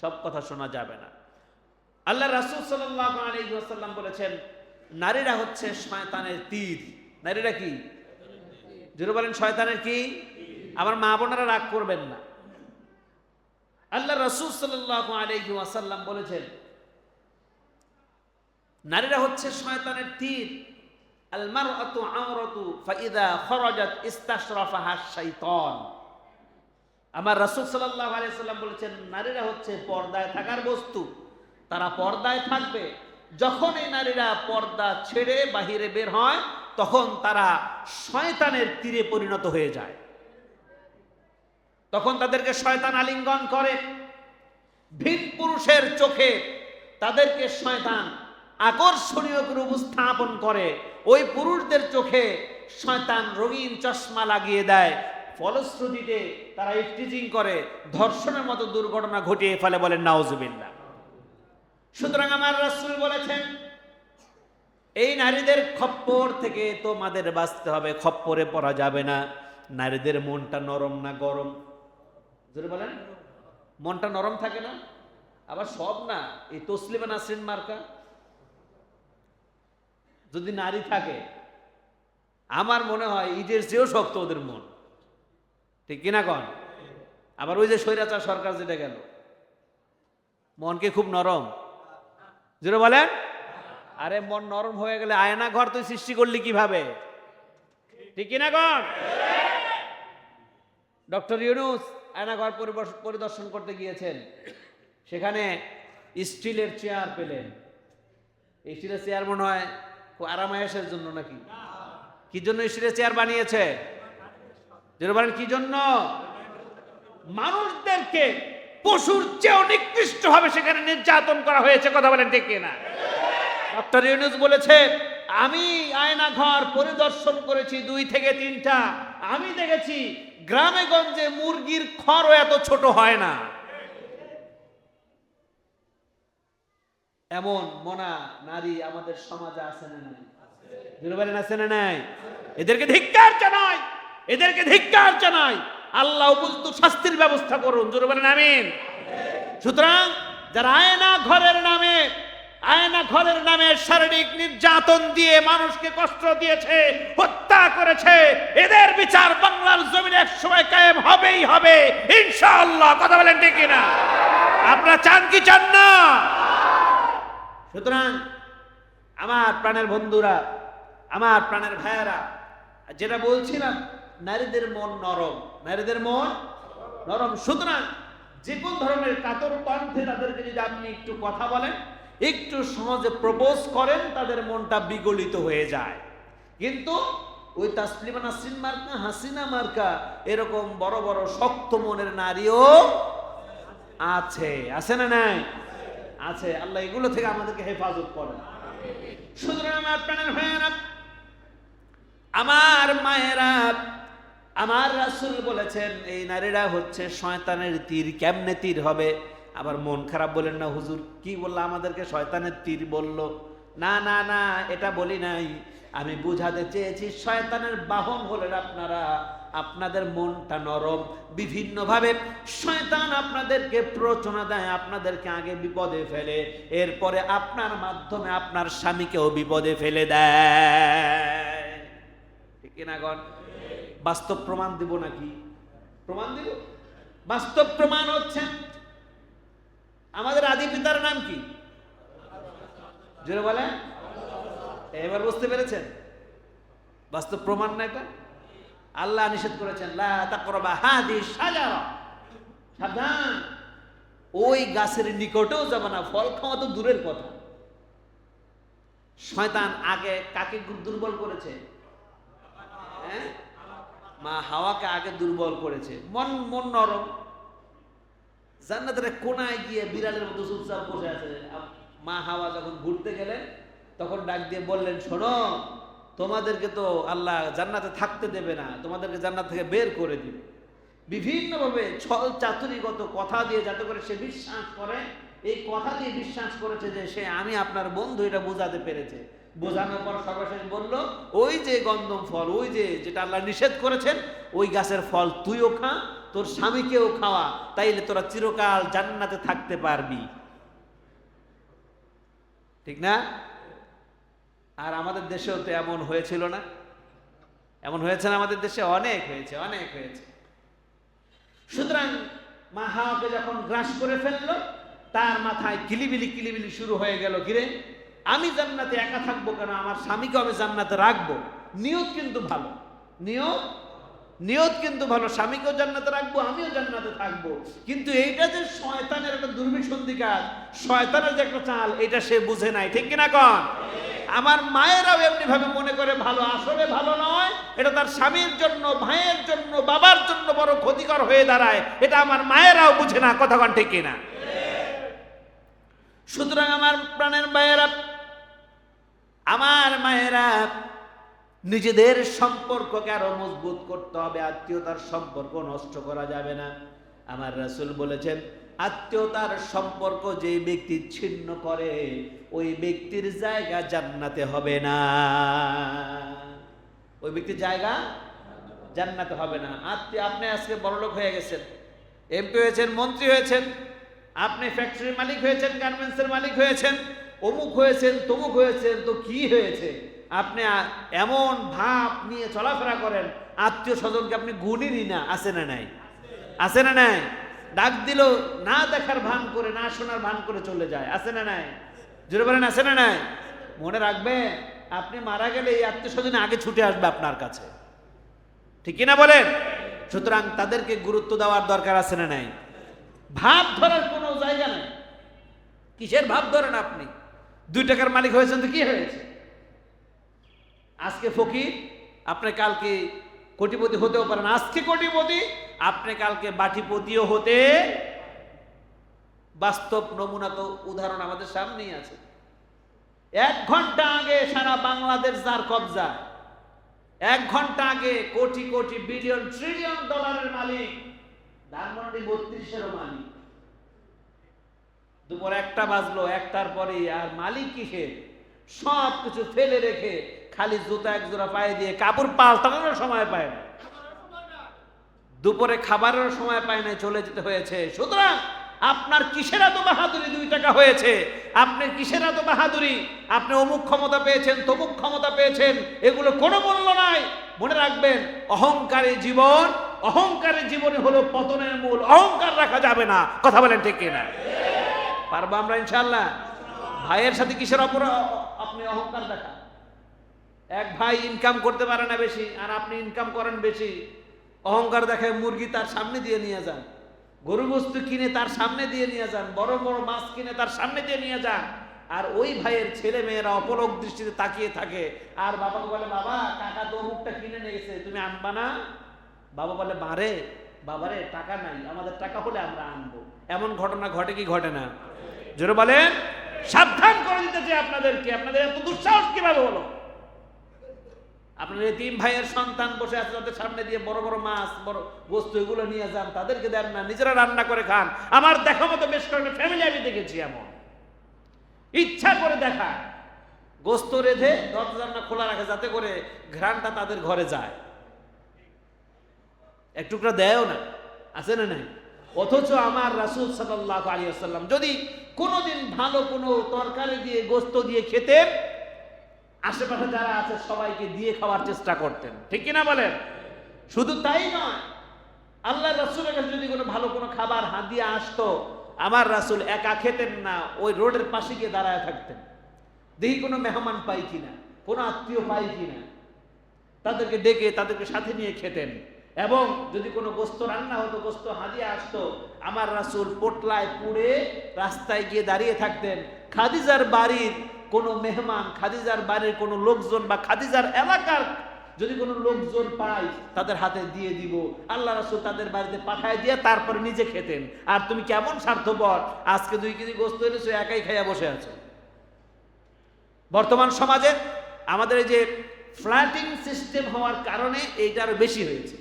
সব কথা শোনা যাবে না। আল্লাহ রাসূল সাল্লাল্লাহু আলাইহি ওয়াসাল্লাম বলেছেন, নারীরা হচ্ছে শয়তানের তীর। নারীরা কি? যদি বলেন শয়তানের কি? আমার মা বোনেরা রাগ করবেন না। আল্লাহ রাসূল সাল্লাল্লাহু আলাইহি ওয়াসাল্লাম বলেছেন, নারীরা হচ্ছে শয়তানের তীর। আল মারআতু আওরাতু ফাইদা খরাজাত ইস্তাশরাফাহা শাইতান। আমার রাসূল সাল্লাল্লাহু আলাইহি ওয়াসাল্লাম বলেছেন, নারীরা হচ্ছে পর্দায় থাকার বস্তু, তারা পর্দায় থাকবে। যখন এই নারীরা পর্দা ছেড়ে বাহিরে বের হয়, তখন তারা শয়তানের তীরে পরিণত হয়ে যায়। তখন তাদেরকে শয়তান আলিঙ্গন করে। ভিন পুরুষের চোখে তাদেরকে শয়তান আকর্ষণীয় করে উপস্থাপন করে। ওই পুরুষদের চোখে শয়তান রঙিন চশমা লাগিয়ে দেয়। ফলশ্রুতিতে তারা ইফটিজিং করে, ধর্ষণের মতো দুর্ঘটনা ঘটিয়ে ফেলে। বলেন নাউজুবিল্লাহ। সুতরাং আমার রাসূল বলেছেন, এই নারীদের খপ্পর থেকে তোমাদের বাঁচতে হবে, খপ্পরে পড়া যাবে না। নারীদের মনটা নরম না গরম? যদি বলেন মনটা নরম থাকে না? আবার সব না, এই তসলিমা নাসরিন মার্কা যদি নারী থাকে, আমার মনে হয় ইটের চেয়েও শক্ত ওদের মন, ঠিক কিনা কন? আবার ওই যে স্বৈরাচার সরকার যেটা গেল, মনকে খুব নরম। যেটা বলেন, আরে মন নরম হয়ে গেলে আয়না ঘর তুই সৃষ্টি করলি কিভাবে? ঠিক কিনা কন? ডক্টর ইউনূস আয়না ঘর পরিদর্শন করতে গিয়েছেন, সেখানে স্টিলের চেয়ার পেলেন। এই স্টিলের চেয়ার মনে হয় খুব আরামায়েশের জন্য, নাকি কি জন্য স্টিলের চেয়ার বানিয়েছে? যেটা বলেন কি জন্য? মানুষদেরকে পশুর চেয়েও নিকৃষ্ট ভাবে সেখানে নির্যাতন করা হয়েছে। কথা বলেন ঠিক কিনা? ডক্টর ইউনূস বলেছে, আমি আয়না ঘর পরিদর্শন করেছি 2 থেকে 3টা। আমি দেখেছি গ্রামে গঞ্জে মুরগির খড়ও এত ছোট হয় না। এমন মনা নারী আমাদের সমাজে আছে না নাই? বলেন আছে না নাই? এদেরকে ধিক্কার জানাই, এদেরকে ধিক্কার জানাই। আল্লাহ উপযুক্ত শাস্তির ব্যবস্থা করুন। জোরে বলেন আমিন। সুতরাং যারা আয়না ঘরের নামে শারীরিক নির্যাতন দিয়ে মানুষকে কষ্ট দিয়েছে, হত্যা করেছে, এদের বিচার বাংলার জমিনে এক সময় কায়েম হবেই হবে ইনশাআল্লাহ। কথা বলেন ঠিক কিনা? আপনারা চান কি চান না? সুতরাং আমার প্রাণের বন্ধুরা, আমার প্রাণের ভাইয়েরা, যেটা বলছিলাম, নারীদের মন নরম, নারীদের মন নরম। সুতরাং যে কোন ধরনের কাতর কণ্ঠে তাদেরকে যদি আপনি একটু কথা বলেন, একটু সহজে প্রপোজ করেন, তাদের মনটা বিগলিত হয়ে যায়। কিন্তু ওই তাসলিমা নাসরিন মার্কা, হাসিনা মার্কা এরকম বড় বড় শক্ত মনের নারীও আছে। আছে না নাই? আছে। আল্লাহ এগুলো থেকে আমাদেরকে হেফাজত করেন। সুতরাং আমার প্রাণের ভাইয়েরা, আমার মায়েরা, আমার রাসূল বলেছেন এই নারীরা হচ্ছে শয়তানের তীর। কেমনে তীর হবে? আবার মন খারাপ বলেন না, হুজুর কি বললো আমাদেরকে শয়তানের তীর বললো? না না না, এটা বলি নাই। আমি বুঝাতে চেয়েছি শয়তানের বাহন হলেন আপনারা। আপনাদের মনটা নরম, বিভিন্নভাবে শয়তান আপনাদেরকে প্ররোচনা দেয়, আপনাদেরকে আগে বিপদে ফেলে, এরপরে আপনার মাধ্যমে আপনার স্বামীকেও বিপদে ফেলে দেয়। ঠিক কিনা গণ? বাস্তব প্রমাণ দিব নাকি? প্রমাণ দিব। বাস্তব প্রমাণ হচ্ছে আমাদের আদি পিতার নাম কি? জোরে বলেন। এবার বুঝতে পেরেছেন? বাস্তব প্রমাণ না এটা? আল্লাহ নিষেধ করেছেন, লা তাকরাবা হাদিস শাজারা, সাবধান, ওই গাছের নিকটেও যাবে না। ফল খাওয়া তো দূরের কথা। শয়তান আগে কাকে দুর্বল করেছে? মা হাওয়াকে আগে দুর্বল করেছে। মন নরম। জান্নাতের কোনায় গিয়ে বিড়ালের মতো চুপচাপ বসে আছে। মা হাওয়া যখন ঘুরতে গেলেন তখন ডাক দিয়ে বললেন, শোনো, তোমাদেরকে তো আল্লাহ জান্নাতে থাকতে দেবে না, তোমাদেরকে জান্নাত থেকে বের করে দিবে। বিভিন্নভাবে ছল চাতুরিগত কথা দিয়ে যাতে করে সে বিশ্বাস করে, এই কথা দিয়ে বিশ্বাস করেছে যে সে আমি আপনার বন্ধু, এটা বোঝাতে পেরেছে। বোঝানোর পর সর্বশেষ বলল, ওই যে গন্ধম ফল, ওই যে যেটা আল্লাহ নিষেধ করেছেন, ওই গাছের ফল তুইও খা, তোর স্বামীকেও খাওয়া, তাইলে তোরা চিরকাল জান্নাতে থাকতে পারবি। ঠিক না? আর আমাদের দেশেও তো এমন হয়েছিল না? এমন হয়েছে না আমাদের দেশে? অনেক হয়েছে, অনেক হয়েছে। সুতরাং মা হাওয়াকে যখন গ্রাস করে ফেললো, তার মাথায় কিলিবিলি শুরু হয়ে গেল, কিরে আমি জান্নাতে একা থাকবো কেন, আমার স্বামীকে আমি জান্নাতে রাখবো। নিয়ত কিন্তু ভালো, নিয়ত কিন্তু ভালো, স্বামীকেও জান্নাতে রাখবো, আমিও জান্নাতে থাকবো। কিন্তু এইটা যে শয়তানের একটা দুর্বিসন্ধি কাজ, শয়তানের যে একটা চাল, এটা সে বুঝে নাই। ঠিক কিনা কন? আমার মায়েরাও এমনি ভাবে মনে করে ভালো, আসলে ভালো নয়। এটা তার স্বামীর জন্য, ভাইয়ের জন্য, বাবার জন্য বড় ক্ষতিকর হয়ে দাঁড়ায়। এটা আমার মায়েরাও বুঝে না। কথা কন ঠিক কিনা? সুতরাং আমার প্রাণের ভাইয়েরা, আমার মায়েরা, নিজেদের সম্পর্ককে আরো মজবুত করতে হবে। আত্মীয়তার সম্পর্ক নষ্ট করা যাবে না। আমার রাসূল বলেছেন, আত্মীয়তার সম্পর্ক যে ব্যক্তি ছিন্ন করে, ওই ব্যক্তির জায়গা জান্নাতে হবে না। ওই ব্যক্তির জায়গা জান্নাতে হবে না। আপনি আজকে বড়লোক হয়ে গেছেন, এমপি হয়েছেন, মন্ত্রী হয়েছেন, আপনি ফ্যাক্টরির মালিক হয়েছেন, গার্মেন্টসের মালিক হয়েছেন, অমুক হয়েছেন, তমুক হয়েছেন, তো কি হয়েছে? আপনি এমন ভাব নিয়ে চলাফেরা করেন, আত্মীয় স্বজনকে আপনি গুণিনি না। আছে না নাই? আছে না নাই? ডাক দিল না দেখার ভান করে, না শোনার ভান করে চলে যায়। আছে না নাই? জোরে বলেন আছে না নাই? মনে রাখবেন, আপনি মারা গেলে এই আত্মীয় স্বজন আগে ছুটে আসবে আপনার কাছে। ঠিক কিনা বলেন? সুতরাং তাদেরকে গুরুত্ব দেওয়ার দরকার আছে না নাই? ভাব ধরার কোনো জায়গা নাই। কিসের ভাব ধরেন আপনি? 2 টাকার মালিক হয়েছেন তো কি হয়েছে? আজকে ফকির, আপনি কালকে কোটিপতি হতেও পারেন। আজকে কোটিপতি, আপনি কালকে বাটিপতিও হতে বাস্তব নমুনা তো উদাহরণ আমাদের সামনেই আছে। 1 ঘন্টা আগে সারা বাংলাদেশ যার কবজা, 1 ঘন্টা আগে কোটি কোটি বিলিয়ন ট্রিলিয়ন ডলারের মালিক ধানমন্ডি 32-এরও মালিক। দুপুর 1টা বাজলো, 1টার পরে আর মালিক কিসের? সব কিছু ফেলে রেখে খালি জুতা 1 জোড়া পায়ে দিয়ে কাপড় পাল্টানোর সময় পায় না, দুপুরে খাবারের সময় পায় না, চলে যেতে হয়েছে। সুতরাং আপনার কিসের এত বাহাদুরি? 2 টাকা হয়েছে, আপনি কিসের এত বাহাদুরি? আপনি অমুক ক্ষমতা পেয়েছেন, তমুক ক্ষমতা পেয়েছেন, এগুলো কোনো মূল্য নাই। মনে রাখবেন, অহংকারী জীবন, অহংকারের জীবনে হলো পতনের মূল। অহংকার রাখা যাবে না। কথা বলেন ঠিক কিনা? পারবো আমরা ইনশাআল্লাহ? ভাইয়ের সাথে কিসের আপনি অহংকার দেখা? এক ভাই ইনকাম করতে পারে না বেশি, আর আপনি ইনকাম করেন বেশি, অহংকার দেখায় মুরগি তার সামনে দিয়ে নিয়ে যান, গরু বস্তু কিনে তার সামনে দিয়ে নিয়ে যান, বড় বড় মাছ কিনে তার সামনে দিয়ে নিয়ে যান। আর ওই ভাইয়ের ছেলে মেয়েরা অপলক দৃষ্টিতে তাকিয়ে থাকে, আর বাবাকে বলে, বাবা কাকা তো অমুকটা কিনে নিয়ে গেছে, তুমি আনবা না? বাবা বলে, বারে বাবারে টাকা নাই, আমাদের টাকা হলে আমরা আনবো। এমন ঘটনা ঘটে কি ঘটে না? জোরে বলেন। সাবধান করে দিতে চাই আপনাদেরকে। আপনাদের এত দুঃসাহস কিভাবে হলো? আপনার এতিম ভাইয়ের সন্তান বসে আছে, তাদের সামনে দিয়ে বড় বড় মাছ, বড় বস্তু এগুলো নিয়ে যান, তাদেরকে দেন না, নিজেরা রান্না করে খান। আমার দেখা মতো বেশ কয়েকটা ফ্যামিলি আমি দেখেছি এমন, ইচ্ছা করে দেখা, গোস্ত রেঁধে দরজা খোলা রাখে যাতে করে ঘ্রাণটা তাদের ঘরে যায়, এক টুকরা দেয়ও না, আছে না নাই? অথচ আমার রাসূল সাল্লাল্লাহু আলাইহি ওয়াসাল্লাম যদি কোনোদিন ভালো কোনো তরকারি দিয়ে গোস্ত দিয়ে খেতেন, আশেপাশে যারা আছে সবাইকে দিয়ে খাওয়ার চেষ্টা করতেন। ঠিক কিনা বলেন? শুধু তাই নয়, আল্লাহ রাসূলের কাছে যদি কোনো ভালো কোনো খাবার হাদিয়া আসতো, আমার রাসূল একা খেতেন না, ওই রোডের পাশে গিয়ে দাঁড়ায় থাকতেন, দেখি কোনো মেহমান পাই কিনা, কোনো আত্মীয় পাই কিনা, তাদেরকে ডেকে তাদেরকে সাথে নিয়ে খেতেন। এবং যদি কোনো গোস্ত রান্না হতো, গোস্ত হাদিয়া আসতো, আমার রাসূল পোটলায় পুড়ে রাস্তায় গিয়ে দাঁড়িয়ে থাকতেন। খাদিজার বাড়ির কোনো মেহমান, খাদিজার বাড়ির কোনো লোকজন বা খাদিজার এলাকার যদি কোনো লোকজন পায়, তাদের হাতে দিয়ে দিব। আল্লাহ রাসূল তাদের বাড়িতে পাঠায় দিয়ে তারপরে নিজে খেতেন। আর তুমি কেমন স্বার্থপর, আজকে 2 কেজি গোস্ত এনেছো, একাই খাইয়া বসে আছো। বর্তমান সমাজে আমাদের এই যে ফ্ল্যাটিং সিস্টেম হওয়ার কারণে এইটা আরো বেশি হয়েছে।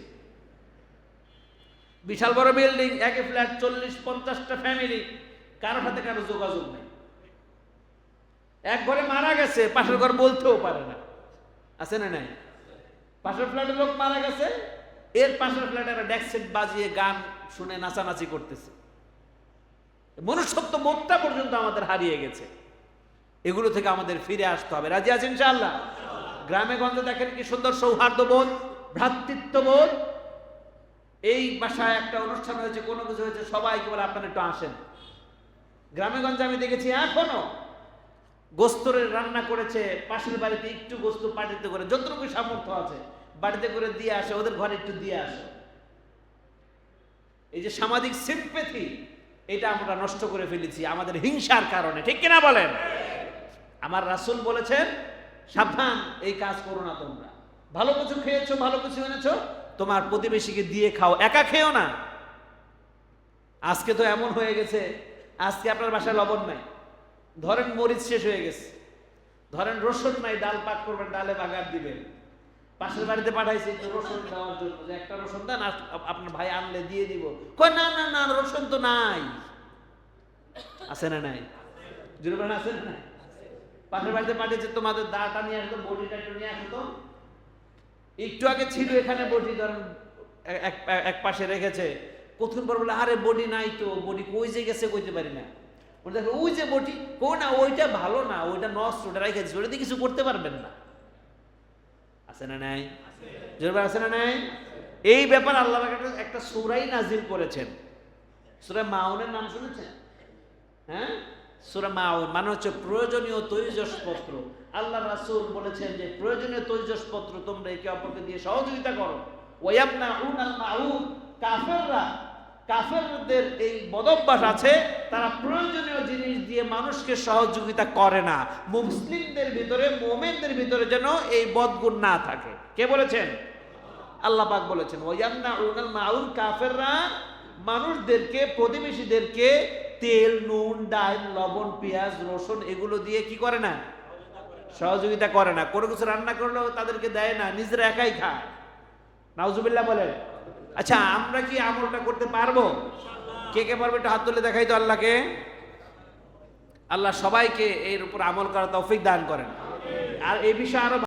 বিশাল বড় বিল্ডিং, একে ফ্ল্যাট, 40-50টা ফ্যামিলি, কারোর সাথে কারো যোগাযোগ নেই। এক ঘরে মারা গেছে, পাশের ঘর বলতেও পারে না, আছে না নাই? পাশের ফ্ল্যাটের লোক মারা গেছে, এর পাশের ফ্ল্যাটে একটা ডেক সেট বাজিয়ে গান শুনে নাচানাচি করতেছে। মনুষ্যত্ব বোধটা পর্যন্ত আমাদের হারিয়ে গেছে। এগুলো থেকে আমাদের ফিরে আসতে হবে। রাজি আছেন ইনশাআল্লাহ? গ্রামে গঞ্জে দেখেন কি সুন্দর সৌহার্দ্যবোধ, ভ্রাতৃত্ববোধ। এই বাসায় একটা অনুষ্ঠান হয়েছে, কোনো কিছু হয়েছে, সবাইকে বলে আপনারা একটু আসেন। গ্রামে গঞ্জে আমি দেখেছি এখনো গোস্তরের রান্না করেছে, পাশের বাড়িতে একটু গোস্ত পাঠিতে করে, যতটুকু সামর্থ্য আছে বাড়িতে করে দিয়ে আসে, ওদের ঘরে একটু দিয়ে আসে। এই যে সামাজিক সিম্প্যাথি, এটা আমরা নষ্ট করে ফেলেছি আমাদের হিংসার কারণে। ঠিক কিনা বলেন? আমার রাসূল বলেছেন, সাবধান, এই কাজ করো না তোমরা। ভালো কিছু খেয়েছো, ভালো কিছু এনেছো, তোমার প্রতিবেশীকে দিয়ে খাও, একা খেও না। আজকে তো এমন হয়ে গেছে, আজকে আপনার বাসায় লবণ নাই, ধরেন মরিচ শেষ হয়ে গেছে, ধরেন রসুন নাই, ডাল পাক করবেন, ডালে বাগার দিবেন, পাশের বাড়িতে পাঠাইছি একটু রসুন দেওয়ার জন্য, যে একটা রসুন দেন, আপনার ভাই আনলে দিয়ে দিব। কই না না না, রসুন তো নাই। আছে না নাই? জুরবান আছে না নাই? পাশের বাড়িতে পাঠিয়েছে, তোমাদের দাটা নিয়ে আসতো, বডিটা একটু নিয়ে আসতো। একটু আগে ছিল এখানে বডি, ধরেন এক পাশে রেখেছে, কতক্ষণ পর বলে, আরে বডি নাই তো, বডি কই যে গেছে কইতে পারি না। দেখো ওই যে বডি, কো না ওইটা ভালো না, ওইটা নষ্ট, ওটা রেখে দিচ্ছে, ওটা দিয়ে কিছু করতে পারবেন না। আছে না নাই? জোরবার আছে না নাই? এই ব্যাপার আল্লাহ একটা সূরাই নাজিল করেছেন। সূরা মাউনের নাম শুনেছেন? হ্যাঁ, সূরা মাউন মানে হচ্ছে প্রয়োজনীয় তৈজসপত্র। আল্লাহ রাসূল বলেছেন যে প্রয়োজনীয় তৈজসপত্র তোমরা একে অপরকে দিয়ে সহযোগিতা করো। ওয়ায়ামনাউনাল মাউন, কাফেরদের এই বদভ্যাস আছে, তারা প্রয়োজনীয় জিনিস দিয়ে মানুষকে সহযোগিতা করে না। মুসলিমদের ভিতরে, মুমিনদের ভিতরে যেন এই বদগুণ না থাকে। কে বলেছেন? আল্লাহ পাক বলেছেন, ওয়ায়ামনাউনাল মাউন, কাফেররা মানুষদেরকে, প্রতিবেশীদেরকে তেল, নুন, ডাল, লবণ, পেঁয়াজ, রসুন এগুলো দিয়ে কি করে না? সহযোগিতা করে না। কোনো কিছু রান্না করলেও তাদেরকে দেয় না, নিজেরা একাই খায়। নাউজুবিল্লাহ বলেন। আচ্ছা, আমরা কি আমলটা করতে পারবো? কে কে পারবে একটু হাত তুলে দেখাই তো আল্লাহকে। আল্লাহ সবাইকে এর উপর আমল করার তৌফিক দান করেন। আর এই বিষয়ে আরো